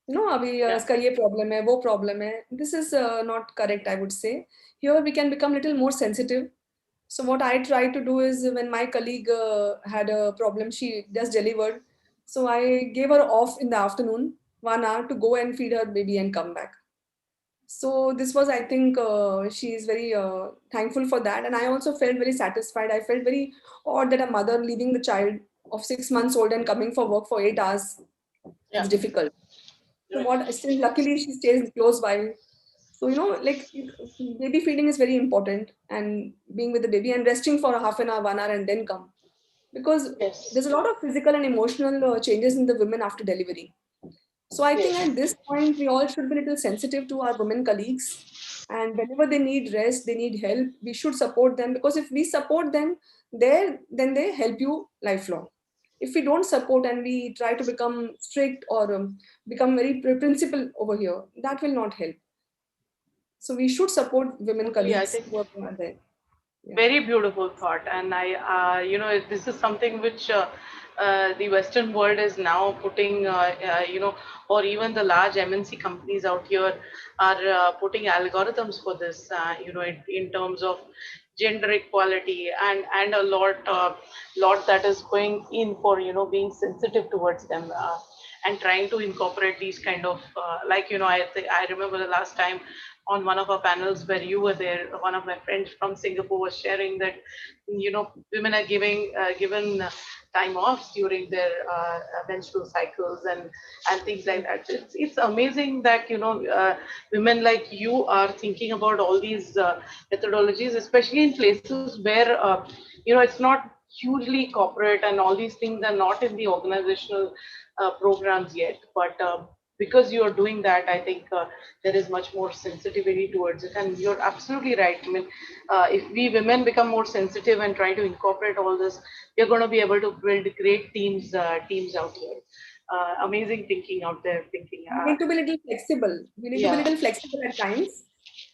you know अभी Yeah. इसका ये problem है वो problem है. This is not correct, I would say. Here we can become little more sensitive. So what I try to do is when my colleague had a problem, she just delivered, so I gave her off in the afternoon 1 hour to go and feed her baby and come back. So this was, I think, she is very thankful for that, and I also felt very satisfied. I felt very odd that a mother leaving the child of 6 months old and coming for work for 8 hours Yeah. is difficult. So Right. what still luckily she stays close by. So like baby feeding is very important, and being with the baby and resting for a half an hour, 1 hour, and then come, because Yes. there's a lot of physical and emotional changes in the women after delivery. So I think Yes. at this point, we all should be a little sensitive to our women colleagues. And whenever they need rest, they need help, we should support them, because if we support them, then they help you lifelong. If we don't support and we try to become strict or become very principled over here, that will not help. So we should support women Totally. I colleagues think who are there. Yeah. very beautiful thought, and this is something which the Western world is now putting, or even the large MNC companies out here are putting algorithms for this, in terms of gender equality, and a lot that is going in for, being sensitive towards them. And trying to incorporate these kind of I remember the last time on one of our panels where you were there, one of my friends from Singapore was sharing that, women are given time off during their menstrual cycles, and things like that. It's amazing that, women like you are thinking about all these methodologies, especially in places where, it's not hugely corporate, and all these things are not in the organizational programs yet. But because you are doing that, I think there is much more sensitivity towards it. And you're absolutely right. I mean, if we women become more sensitive and try to incorporate all this, we're going to be able to build great teams out here. Amazing thinking out there. Thinking, We need to be a little flexible. We need to be a yeah, little flexible at times.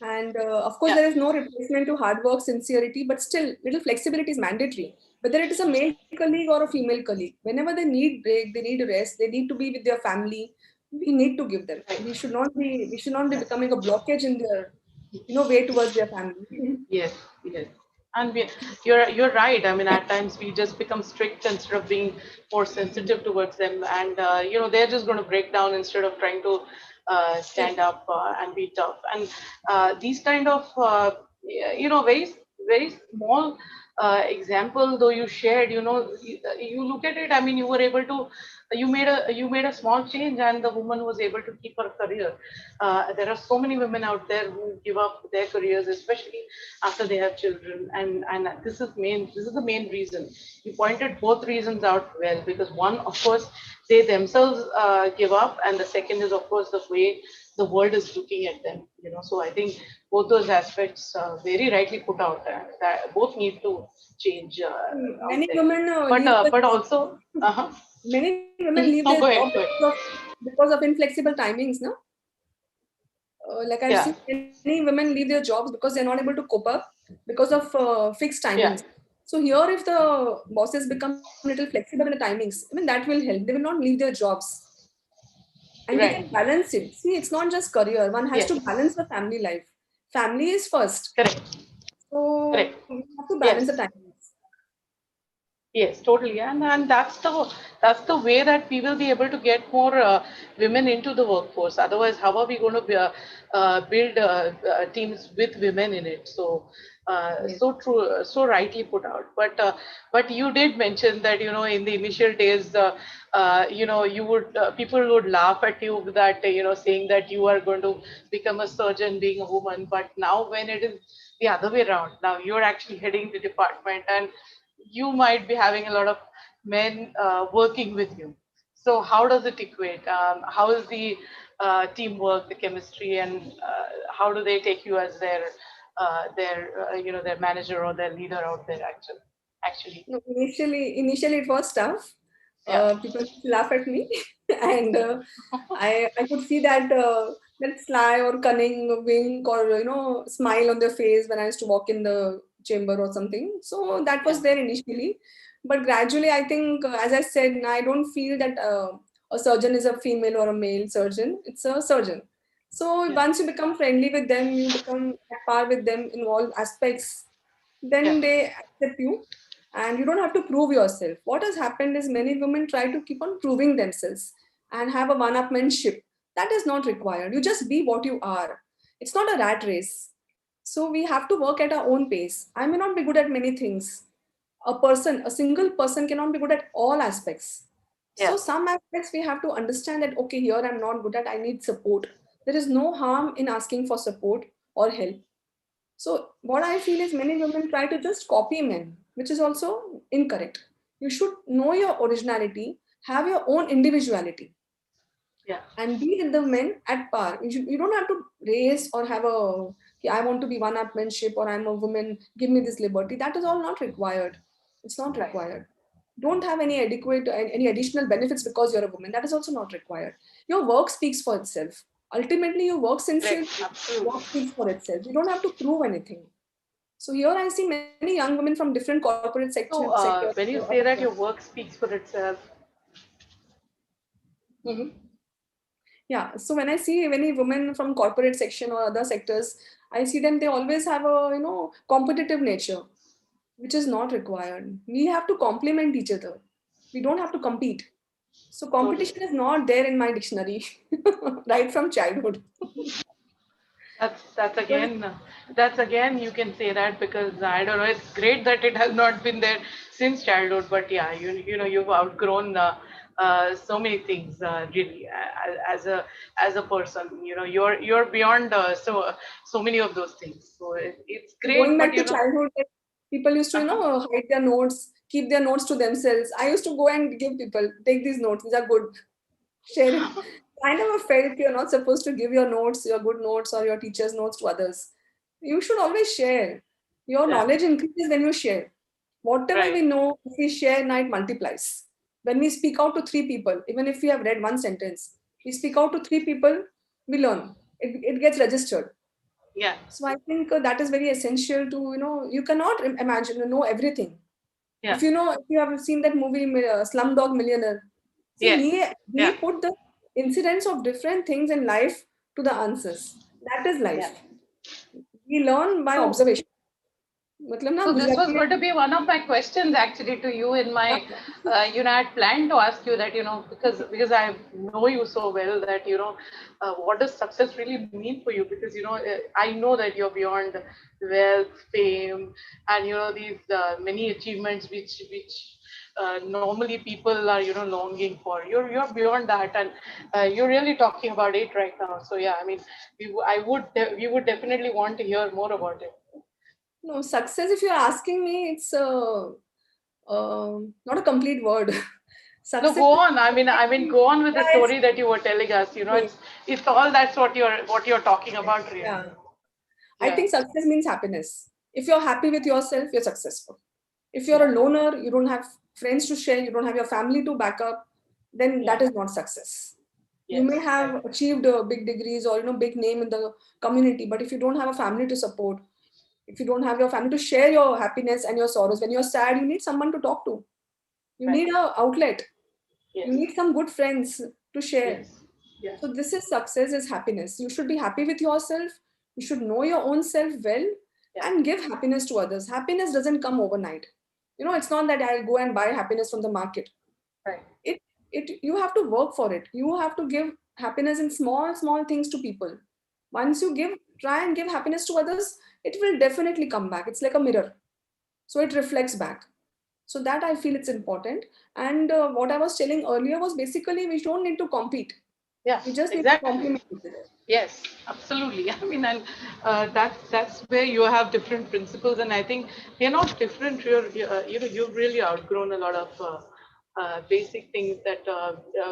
And of course, yeah, there is no replacement to hard work, sincerity, but still, little flexibility is mandatory. Whether it is a male colleague or a female colleague, whenever they need break, they need rest, they need to be with their family. We need to give them. right. We should not be becoming a blockage in their, way towards their family. Yes, yes. And you're right. I mean, at times we just become strict instead of being more sensitive towards them, and they're just going to break down instead of trying to Yes. stand up and be tough. And these kind of very very small example though you shared, you look at it. I mean, you were able to you made a small change, and the woman was able to keep her career. There are so many women out there who give up their careers, especially after they have children, and this is the main reason. You pointed both reasons out well, because one, of course, they themselves give up, and the second is, of course, the way the world is looking at them. So I think both those aspects, very rightly put out, that both need to change out Many there. women But leave the also, many women leave their no, job go ahead, go ahead. because of inflexible timings, no? Like I've Yeah, seen many women leave their jobs because they're not able to cope up because of fixed timings. yeah, So here, if the bosses become a little flexible in the timings, I mean that will help. They will not leave their jobs, and they can right. balance it. See, it's not just career. One has Yes, to balance the family life. Family is first, correct, so correct. we have to balance the Yes. timings. Yes, totally, and that's the way that we will be able to get more women into the workforce. Otherwise, how are we going to build teams with women in it? So, Yes. so true, so rightly put out. But you did mention that, in the initial days, you would people would laugh at you, that saying that you are going to become a surgeon being a woman. But now when it is the other way around, now you're actually heading the department, and you might be having a lot of men working with you. So how does it equate? How is the teamwork, the chemistry, and how do they take you as their manager or their leader out there? Actually, No, initially it was tough. yeah, People used to laugh at me, and I could see that sly or cunning wink or smile on their face when I used to walk in the chamber or something. So that yeah, was there initially, but gradually I think, as I said, I don't feel that a surgeon is a female or a male surgeon. It's a surgeon. So yeah, once you become friendly with them, you become at par with them in all aspects, yeah, then they accept you, and you don't have to prove yourself. What has happened is many women try to keep on proving themselves and have a one-upmanship. That is not required. You just be what you are. It's not a rat race. So we have to work at our own pace. I may not be good at many things. A single person cannot be good at all aspects. yeah, So some aspects we have to understand that, okay, here I'm not good at, I need support. There is no harm in asking for support or help. So what I feel is many women try to just copy men, which is also incorrect. You should know your originality, have your own individuality, yeah, and be with the men at par. You don't have to race or have a, "Okay, I want to be one-upmanship or I'm a woman, give me this liberty." That is all not required. It's not right, required. Don't have any additional benefits because you're a woman. That is also not required. Your work speaks for itself. Ultimately, your work right, sincerely, absolutely. work speaks for itself. You don't have to prove anything. So here I see many young women from different corporate So sectors when or you other say that jobs. your work speaks for itself, Mhm. Yeah. So when I see many women from corporate section or other sectors, I see them. They always have a competitive nature, which is not required. We have to complement each other. We don't have to compete. So totally. competition is not there in my dictionary, right from childhood. That's Well, again you can say that because I don't know. It's great that it has not been there since childhood, but yeah, you know you've outgrown so many things really as a person. You know you're beyond so many of those things. So it's great, going but back to childhood, like, people used to, uh-huh, hide their notes, keep their notes to themselves. I used to go and give people, take these notes, these are good, share it. I never felt you're not supposed to give your notes, your good notes, or your teacher's notes to others. You should always share. Your yeah, knowledge increases when you share. Whatever right, we know, if we share, now it multiplies. When we speak out to three people, even if we have read one sentence, we speak out to three people, we learn. It gets registered. yeah, So I think that is very essential to, you cannot imagine, know everything. yeah, If you have seen that movie, Slumdog Millionaire, see, yes, he yeah, put the incidents of different things in life to the answers. That is yeah. life. We learn by So observation. मतलब ना So this was Gujarati going to be one of my questions actually to you in my, I had planned to ask you that, because I know you so well that, what does success really mean for you? Because, I know that you're beyond wealth, fame, and, these many achievements which normally people are, longing for. You're beyond that, and you're really talking about it right now. So yeah, I mean, we would definitely want to hear more about it. no success. If you're asking me, it's not a complete word. No, Success go is on. Go on with the guys. story that you were telling us. Okay. It's all that's what you're talking about, really. Yeah. I Yeah, think success means happiness. If you're happy with yourself, you're successful. If you're yeah, a loner, you don't have friends to share, you don't have your family to back up, then yeah. that is not success. You may Yes, right. have achieved big degrees or big name in the community, but if you don't have a family to support, if you don't have your family to share your happiness and your sorrows, when you're sad, you need someone to talk to. You Right. need a outlet. You Yes, need some good friends to share. yes, yeah, So this is success, is happiness. You should be happy with yourself. You should know your own self well yeah. and give happiness to others. Happiness doesn't come overnight. It's not that I'll go and buy happiness from the market. Right. It you have to work for it. You have to give happiness in small, small things to people. Once you try and give happiness to others, it will definitely come back. It's like a mirror. So it reflects back. So that I feel it's important. And what I was telling earlier was basically we don't need to compete. Yeah, We just need to exactly. complement each other. Yes, absolutely. I mean, and that's where you have different principles, and I think they're not different. You've really outgrown a lot of basic things that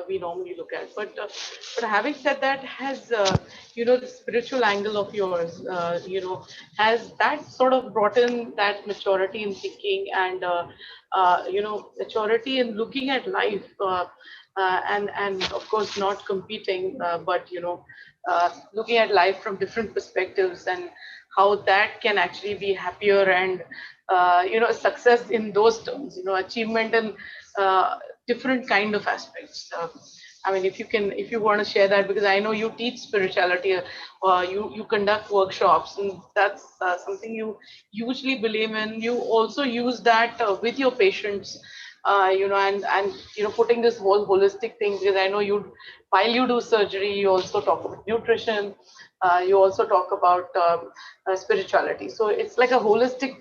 we normally look at. But having said that, has the spiritual angle of yours, has that sort of brought in that maturity in thinking and maturity in looking at life, and of course not competing, but looking at life from different perspectives and how that can actually be happier and success in those terms, achievement in different kind of aspects. I mean, if you want to share that, because I know you teach spirituality, you conduct workshops, and that's something you usually believe in. You also use that with your patients, and putting this whole holistic thing, because I know while you do surgery, you also talk about nutrition, you also talk about spirituality. So it's like a holistic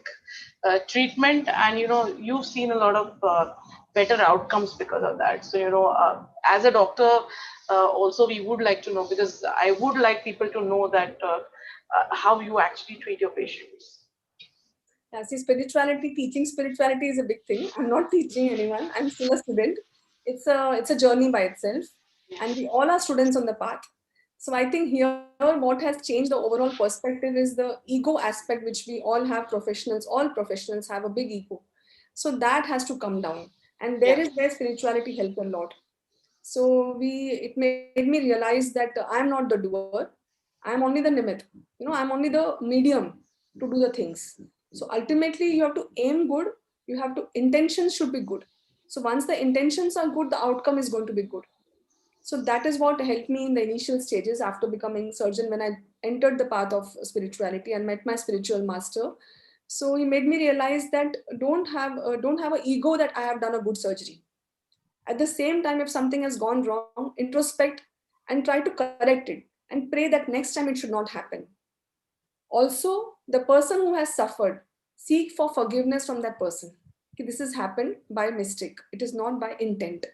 treatment, and you've seen a lot of better outcomes because of that. So as a doctor, also we would like to know, because I would like people to know that how you actually treat your patients. Yeah, see, spirituality, teaching spirituality is a big thing. I'm not teaching anyone. I'm still a student. It's a journey by itself, and we all are students on the path. So I think here what has changed the overall perspective is the ego aspect, which we all have. Professionals, all professionals have a big ego, so that has to come down, and there Yeah, is where spirituality helped a lot. So it made me realize that I'm not the doer. I'm only the nimit. I'm only the medium to do the things. So ultimately, you have to aim good. You have to intentions should be good. So once the intentions are good, the outcome is going to be good. So that is what helped me in the initial stages after becoming surgeon, when I entered the path of spirituality and met my spiritual master. So he made me realize that don't have an ego that I have done a good surgery. At the same time, if something has gone wrong, introspect and try to correct it and pray that next time it should not happen. Also, the person who has suffered, seek for forgiveness from that person. Okay, this has happened by mistake, it is not by intent.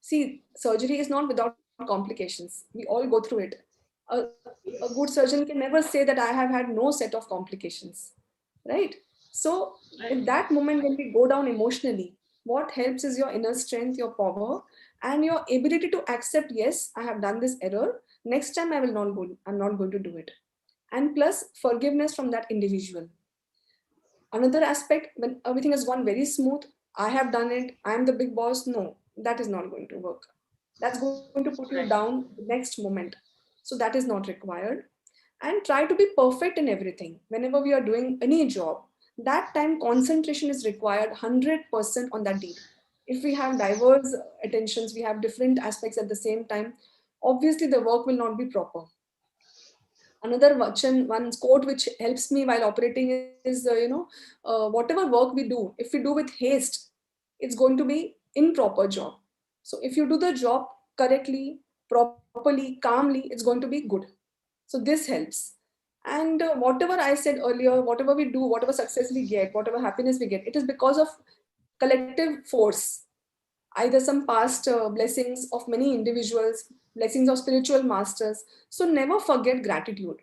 See, surgery is not without complications. We all go through it. A good surgeon can never say that I have had no set of complications, right? So, right. in that moment, when we go down emotionally, what helps is your inner strength, your power, and your ability to accept, yes, I have done this error. Next time, I'm not going to do it. And plus, forgiveness from that individual. Another aspect, when everything has gone very smooth, I have done it, I am the big boss. No, that is not going to work. That's going to put you Right. down the next moment. So that is not required. And try to be perfect in everything. Whenever we are doing any job, that time concentration is required 100% on that deed. If we have diverse attentions, we have different aspects at the same time, obviously the work will not be proper. Another one's quote which helps me while operating is whatever work we do, if we do with haste, it's going to be improper job. So if you do the job correctly, properly, calmly, it's going to be good. So this helps. And whatever I said earlier, whatever we do, whatever success we get, whatever happiness we get, it is because of collective force, either some past blessings of many individuals, blessings of spiritual masters. So never forget gratitude.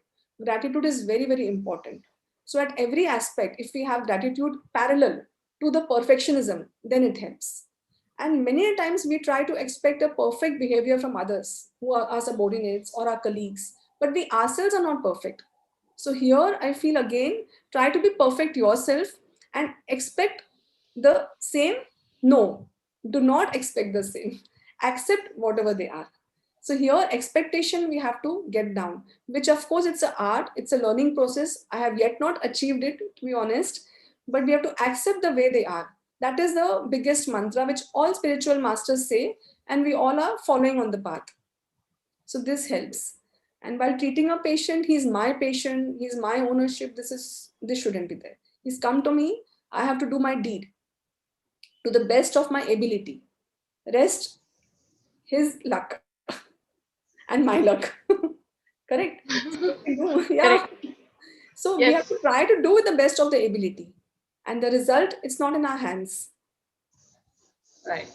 Gratitude is very, very important. So at every aspect, if we have gratitude parallel to the perfectionism, then it helps. And many times we try to expect a perfect behavior from others who are our subordinates or our colleagues, but we ourselves are not perfect. So here I feel again, try to be perfect yourself and expect the same. No, do not expect the same. Accept whatever they are. So here expectation we have to get down, which of course it's an art, it's a learning process. I have yet not achieved it, to be honest, but we have to accept the way they are. That is the biggest mantra which all spiritual masters say, and we all are following on the path. So this helps. And while treating a patient, he's my patient, he's my ownership. This shouldn't be there. He's come to me, I have to do my deed to the best of my ability. Rest, his luck and my luck. Correct? So if we do, yeah. Correct. So we have Yes. to try to do with the best of the ability. And the result, it's not in our hands. Right.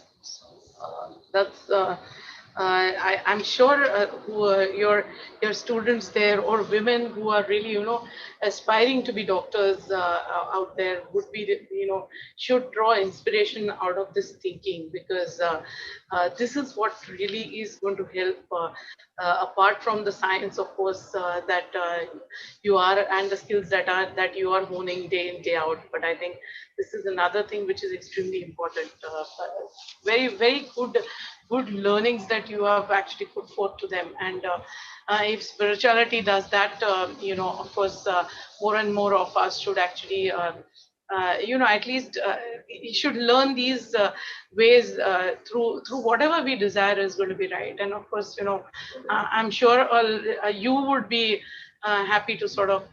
That's I'm sure your students there, or women who are really, aspiring to be doctors out there, would be, should draw inspiration out of this thinking, because this is what really is going to help, apart from the science, of course, that you are, and the skills that you are honing day in, day out. But I think this is another thing which is extremely important. Very, very good learnings that you have actually put forth to them. And if spirituality does that, of course, more and more of us should actually, at least you should learn these ways, through whatever we desire is going to be right. And of course, I'm sure you would be happy to sort of,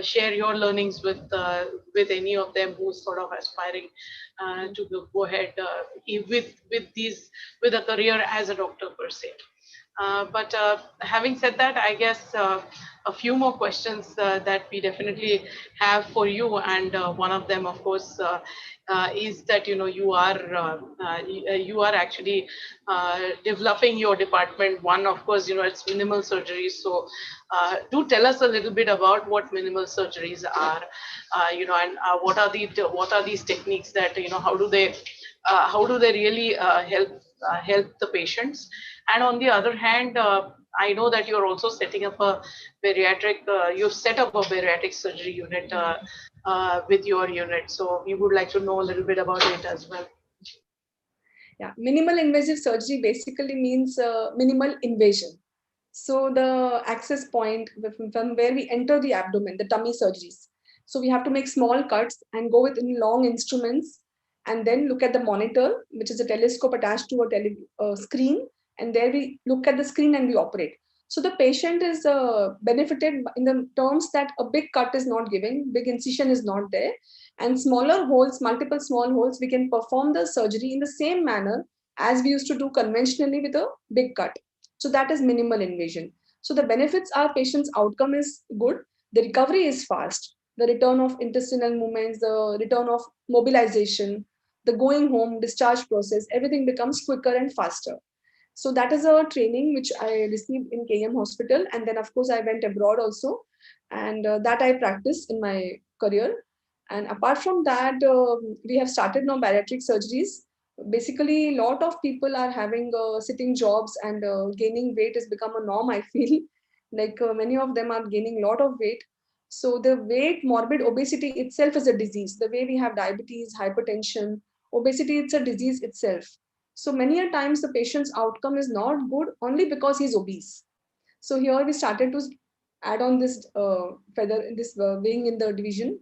share your learnings with any of them who's sort of aspiring to go ahead, with a career as a doctor per se. But having said that, I guess a few more questions that we definitely have for you, and one of them, of course, is that, you are actually developing your department. One, of course, it's minimal surgeries. So, do tell us a little bit about what minimal surgeries are, and what are these techniques that, how do they really help the patients. And on the other hand, I know that you're also setting up a you've set up a bariatric surgery unit with your unit. So we would like to know a little bit about it as well. Yeah, minimal invasive surgery basically means minimal invasion. So the access point from where we enter the abdomen, the tummy surgeries. So we have to make small cuts and go with long instruments, and then look at the monitor, which is a telescope attached to a screen, and there we look at the screen and we operate. So the patient is benefited in the terms that a big cut is not given, big incision is not there, and smaller holes, multiple small holes, we can perform the surgery in the same manner as we used to do conventionally with a big cut. So that is minimal invasion. So the benefits are patient's outcome is good, the recovery is fast, the return of intestinal movements, the return of mobilization, the going home, discharge process, everything becomes quicker and faster. So that is a training which I received in KM Hospital, and then of course I went abroad also, and that I practiced in my career. And apart from that, we have started now bariatric surgeries. Basically, a lot of people are having sitting jobs, and gaining weight has become a norm. I feel like many of them are gaining a lot of weight. So the weight, morbid obesity itself is a disease. The way we have diabetes, hypertension, obesity, it's a disease itself. So many a times the patient's outcome is not good only because he's obese. So here we started to add on this feather, this wing in the division.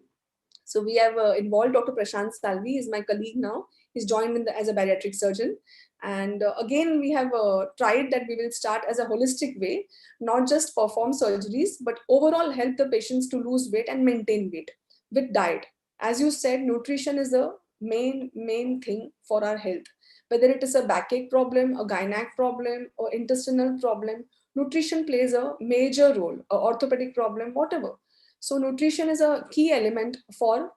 So we have involved Dr. Prashant Salvi, is my colleague now. He's joined as a bariatric surgeon. And again, we have tried that we will start as a holistic way, not just perform surgeries, but overall help the patients to lose weight and maintain weight with diet. As you said, nutrition is the main thing for our health. Whether it is a backache problem, a gynec problem, or intestinal problem, nutrition plays a major role, a orthopedic problem, whatever. So nutrition is a key element for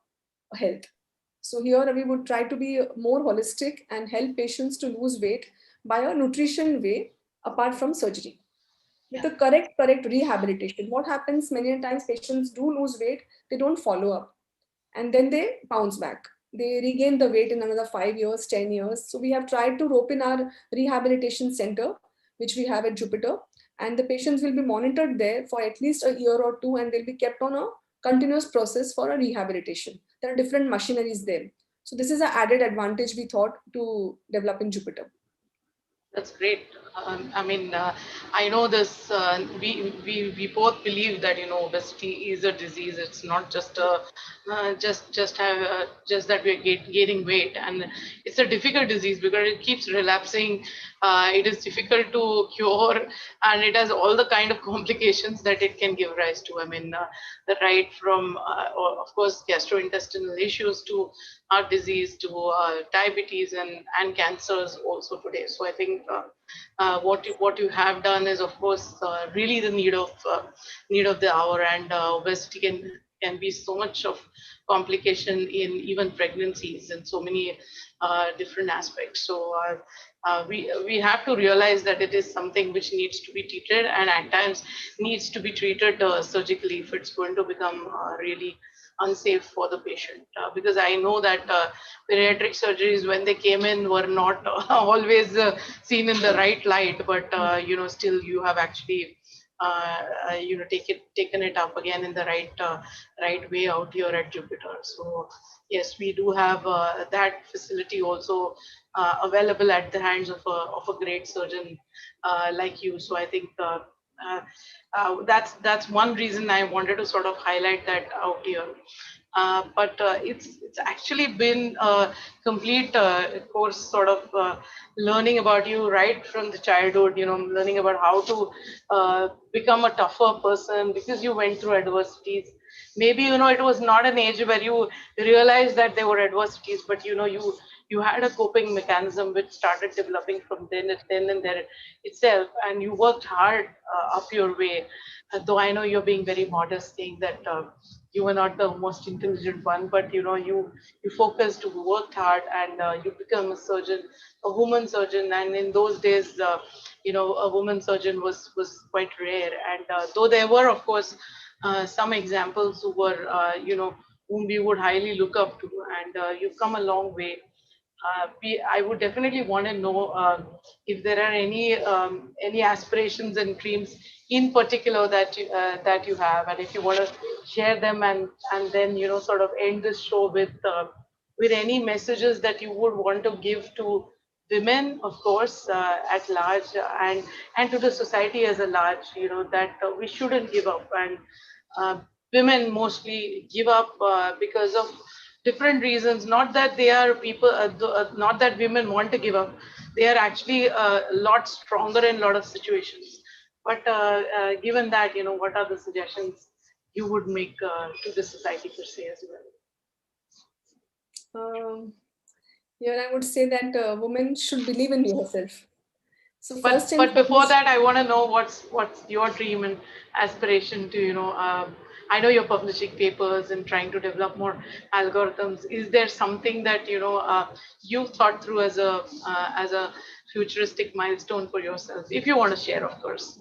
health. So here we would try to be more holistic and help patients to lose weight by a nutrition way apart from surgery. With Yeah. the correct rehabilitation. What happens many times patients do lose weight, they don't follow up, and then they bounce back. They regain the weight in another 5 years, 10 years. So we have tried to rope in our rehabilitation center, which we have at Jupiter, and the patients will be monitored there for at least a year or two, and they'll be kept on a continuous process for a rehabilitation. There are different machineries there. So this is an added advantage we thought to develop in Jupiter. That's great. I mean, I know this. We both believe that, obesity is a disease. It's not just just that we're gaining weight, and it's a difficult disease because it keeps relapsing. It is difficult to cure, and it has all the kind of complications that it can give rise to. I mean, the right from, of course, gastrointestinal issues to heart disease to diabetes and cancers also today. So I think what you have done is, of course, really the need of the hour, and obesity can be so much of complication in even pregnancies and so many different aspects. So we have to realize that it is something which needs to be treated, and at times needs to be treated surgically if it's going to become really unsafe for the patient. Because I know that bariatric surgeries, when they came in, were not always seen in the right light, but still you have actually taken it up again in the right way out here at Jupiter. So yes, we do have that facility also available at the hands of a great surgeon like you. So I think uh, that's one reason I wanted to sort of highlight that out here. But it's actually been a complete course, sort of learning about you right from the childhood. Learning about how to become a tougher person because you went through adversities. Maybe it was not an age where you realized that there were adversities, but you had a coping mechanism which started developing from then and there itself, and you worked hard up your way. Though I know you're being very modest, saying that you were not the most intelligent one, but you focused, you worked hard, and you become a surgeon, a woman surgeon. And in those days, a woman surgeon was quite rare. And though there were, of course, some examples who were, whom we would highly look up to, and you've come a long way. I would definitely want to know if there are any aspirations and dreams in particular that you have, and if you want to share them, and then sort of end this show with any messages that you would want to give to women, of course, at large, and to the society as a large, that we shouldn't give up, and uh, women mostly give up because of different reasons. Not that they are people, not that women want to give up. They are actually a lot stronger in a lot of situations. But given that, what are the suggestions you would make to the society per se as well? Um, Here I would say that women should believe in yourself. So first and But before foremost, that, I want to know what's your dream and aspiration to I know you're publishing papers and trying to develop more algorithms. Is there something that you've thought through as a futuristic milestone for yourself, if you want to share, of course?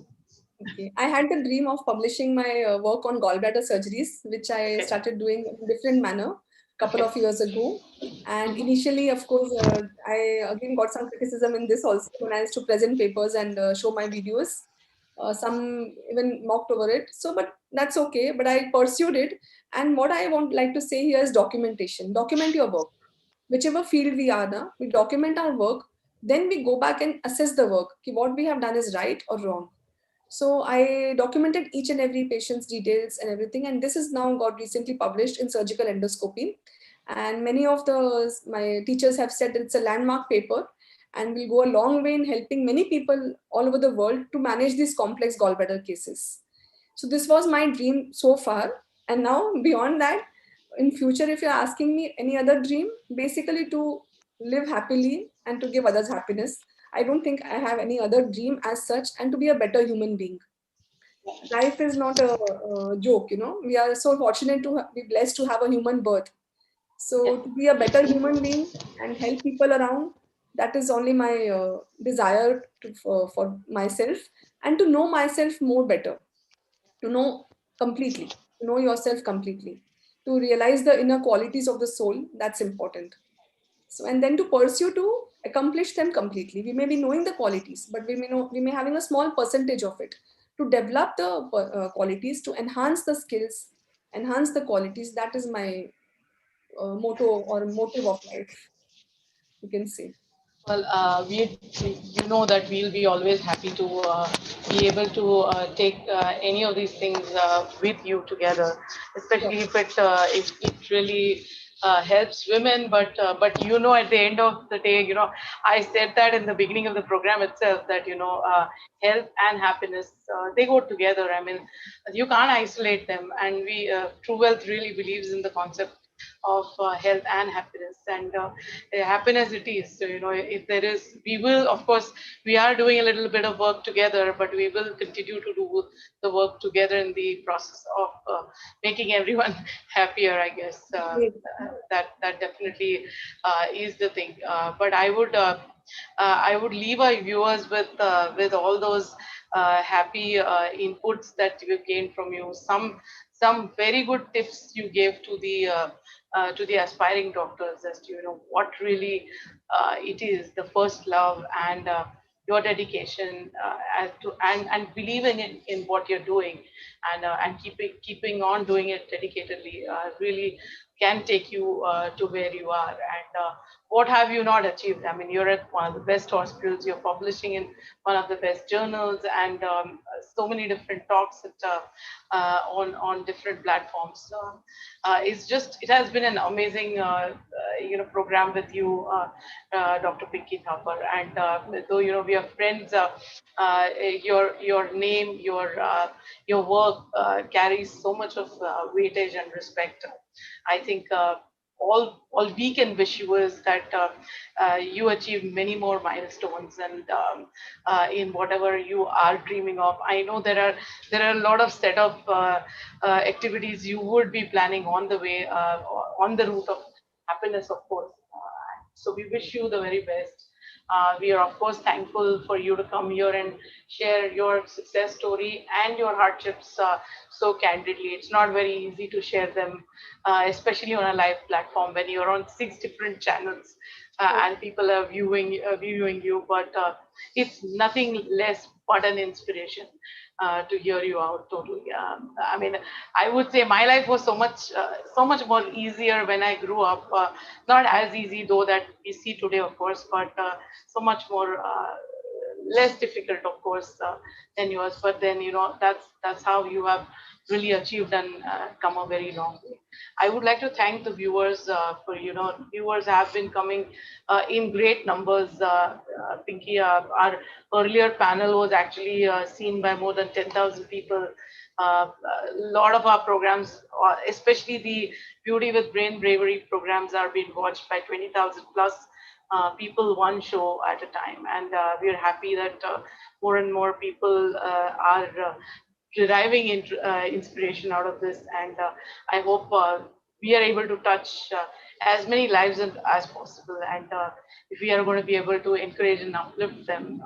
okay, I had the dream of publishing my work on gallbladder surgeries, which I Okay. started doing in a different manner a couple Okay. of years ago. And Hmm. initially, of course, I again got some criticism in this also when I used to present papers and show my videos. Some even mocked over it. So, but that's okay. But I pursued it. And what I want like to say here is documentation. Document your work, whichever field we are now. We document our work. Then we go back and assess the work. Ki what we have done is right or wrong. So I documented each and every patient's details and everything, and this is now got recently published in Surgical Endoscopy. And many of the my teachers have said that it's a landmark paper, and will go a long way in helping many people all over the world to manage these complex gallbladder cases. So this was my dream so far, and now beyond that, in future, if you're asking me any other dream, basically to live happily and to give others happiness. I don't think I have any other dream as such, and to be a better human being. Life is not a joke, you know. We are so fortunate to be blessed to have a human birth. Yeah. So to be a better human being and help people around, that is only my desire for myself, and to know myself more better, to know completely, to know yourself completely, to realize the inner qualities of the soul. That's important. So, and then to pursue to accomplish them completely. We may be knowing the qualities, but we may having a small percentage of it. To develop the qualities, to enhance the skills, enhance the qualities. That is my motto or motive of life, you can say. Well, you know that we'll be always happy to be able to take any of these things with you together, Sure. especially if it really helps women. But at the end of the day, I said that in the beginning of the program itself, that health and happiness, they go together. I mean, you can't isolate them, and we True Wealth really believes in the concept health and happiness, and happiness it is. So, if there is, we will, of course, we are doing a little bit of work together, but we will continue to do the work together in the process of making everyone happier, I guess. That definitely is the thing. But I would leave our viewers with all those happy inputs that you gained from you. Some very good tips you gave to the aspiring doctors as to what really it is, the first love, and your dedication, as to and believing in what you're doing, and keeping on doing it dedicatedly, really can take you to where you are. And what have you not achieved? I mean, you're at one of the best hospitals, you're publishing in one of the best journals, and so many different talks on different platforms. It has been an amazing program with you, Dr. Pinky Thapar. And though we are friends, your name, your work carries so much of weightage and respect. I think all we can wish you is that you achieve many more milestones, and in whatever you are dreaming of. I know there are a lot of set of activities you would be planning on the way, on the route of happiness, of course. So we wish you the very best. We are, of course, thankful for you to come here and share your success story and your hardships so candidly. It's not very easy to share them, especially on a live platform when you're on 6 different channels and people are viewing you. But it's nothing less but an inspiration to hear you out totally. I mean, I would say my life was so much more easier when I grew up. Not as easy though that we see today, of course, but so much more less difficult, of course, than yours. But then that's how you have really achieved and come a very long way. I would like to thank the viewers for viewers have been coming in great numbers. Pinky, our earlier panel was actually seen by more than 10,000 people. A lot of our programs, especially the Beauty with Brain Bravery programs, are being watched by 20,000 plus people one show at a time. And we are happy that more and more people are deriving inspiration out of this. And I hope we are able to touch as many lives as possible. And if we are going to be able to encourage and uplift them,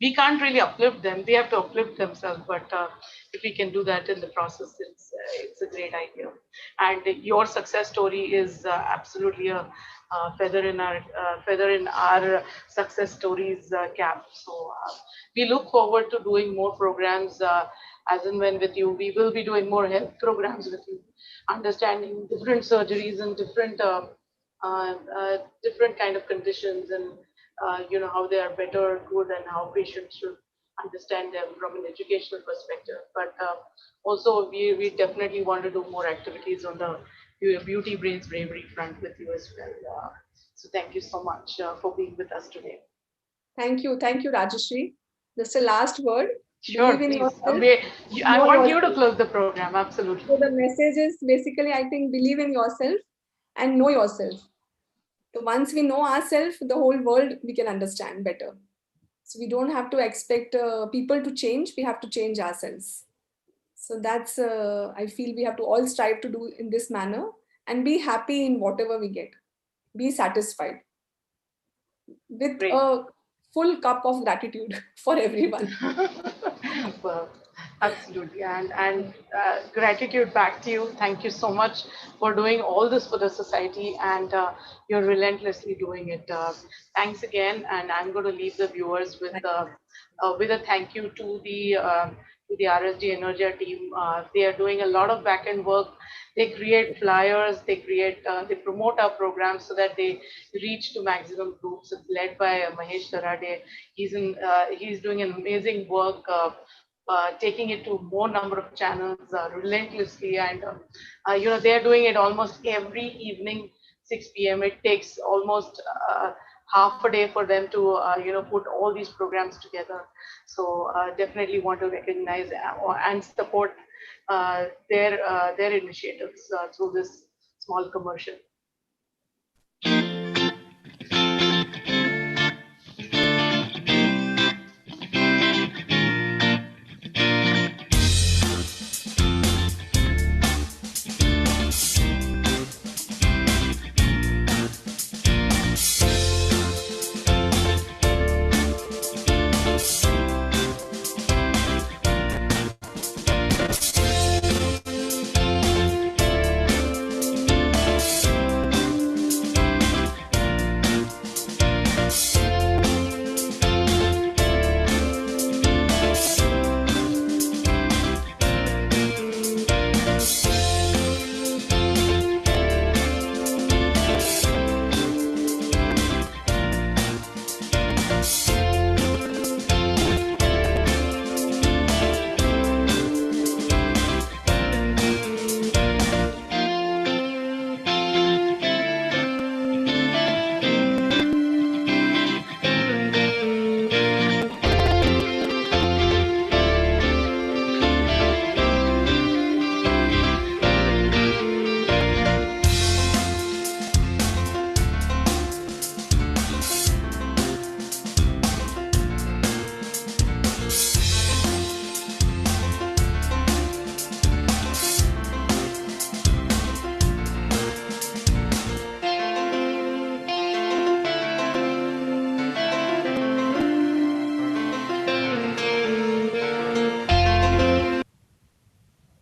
we can't really uplift them, they have to uplift themselves. But if we can do that in the process, it's a great idea. And your success story is absolutely a feather in our success stories cap. So we look forward to doing more programs as and when with you. We will be doing more health programs with you, understanding different surgeries and different kind of conditions, and how they are better, good, and how patients should understand them from an educational perspective. But also, we definitely want to do more activities on the beauty brains bravery front with you as well. So thank you so much for being with us today. Thank you, Rajashri. Just a last word. Sure, Believe in please. yourself. I Know want you yourself. to close the program. Absolutely. So the message is basically, I think, believe in yourself and know yourself. So once we know ourselves, the whole world we can understand better. So we don't have to expect people to change. We have to change ourselves. So that's I feel we have to all strive to do in this manner and be happy in whatever we get. Be satisfied with Great. a full cup of gratitude for everyone. Well, absolutely, and gratitude back to you. Thank you so much for doing all this for the society, and you're relentlessly doing it. Thanks again, and I'm going to leave the viewers with a thank you to the RSD Energia team. They are doing a lot of back end work. They create flyers, they promote our programs so that they reach to maximum groups. It's led by Mahesh Tarade. He's doing an amazing work, taking it to more number of channels relentlessly, and they are doing it almost every evening, 6 p.m. It takes almost half a day for them to put all these programs together. So definitely want to recognize and support their initiatives through this small commercial.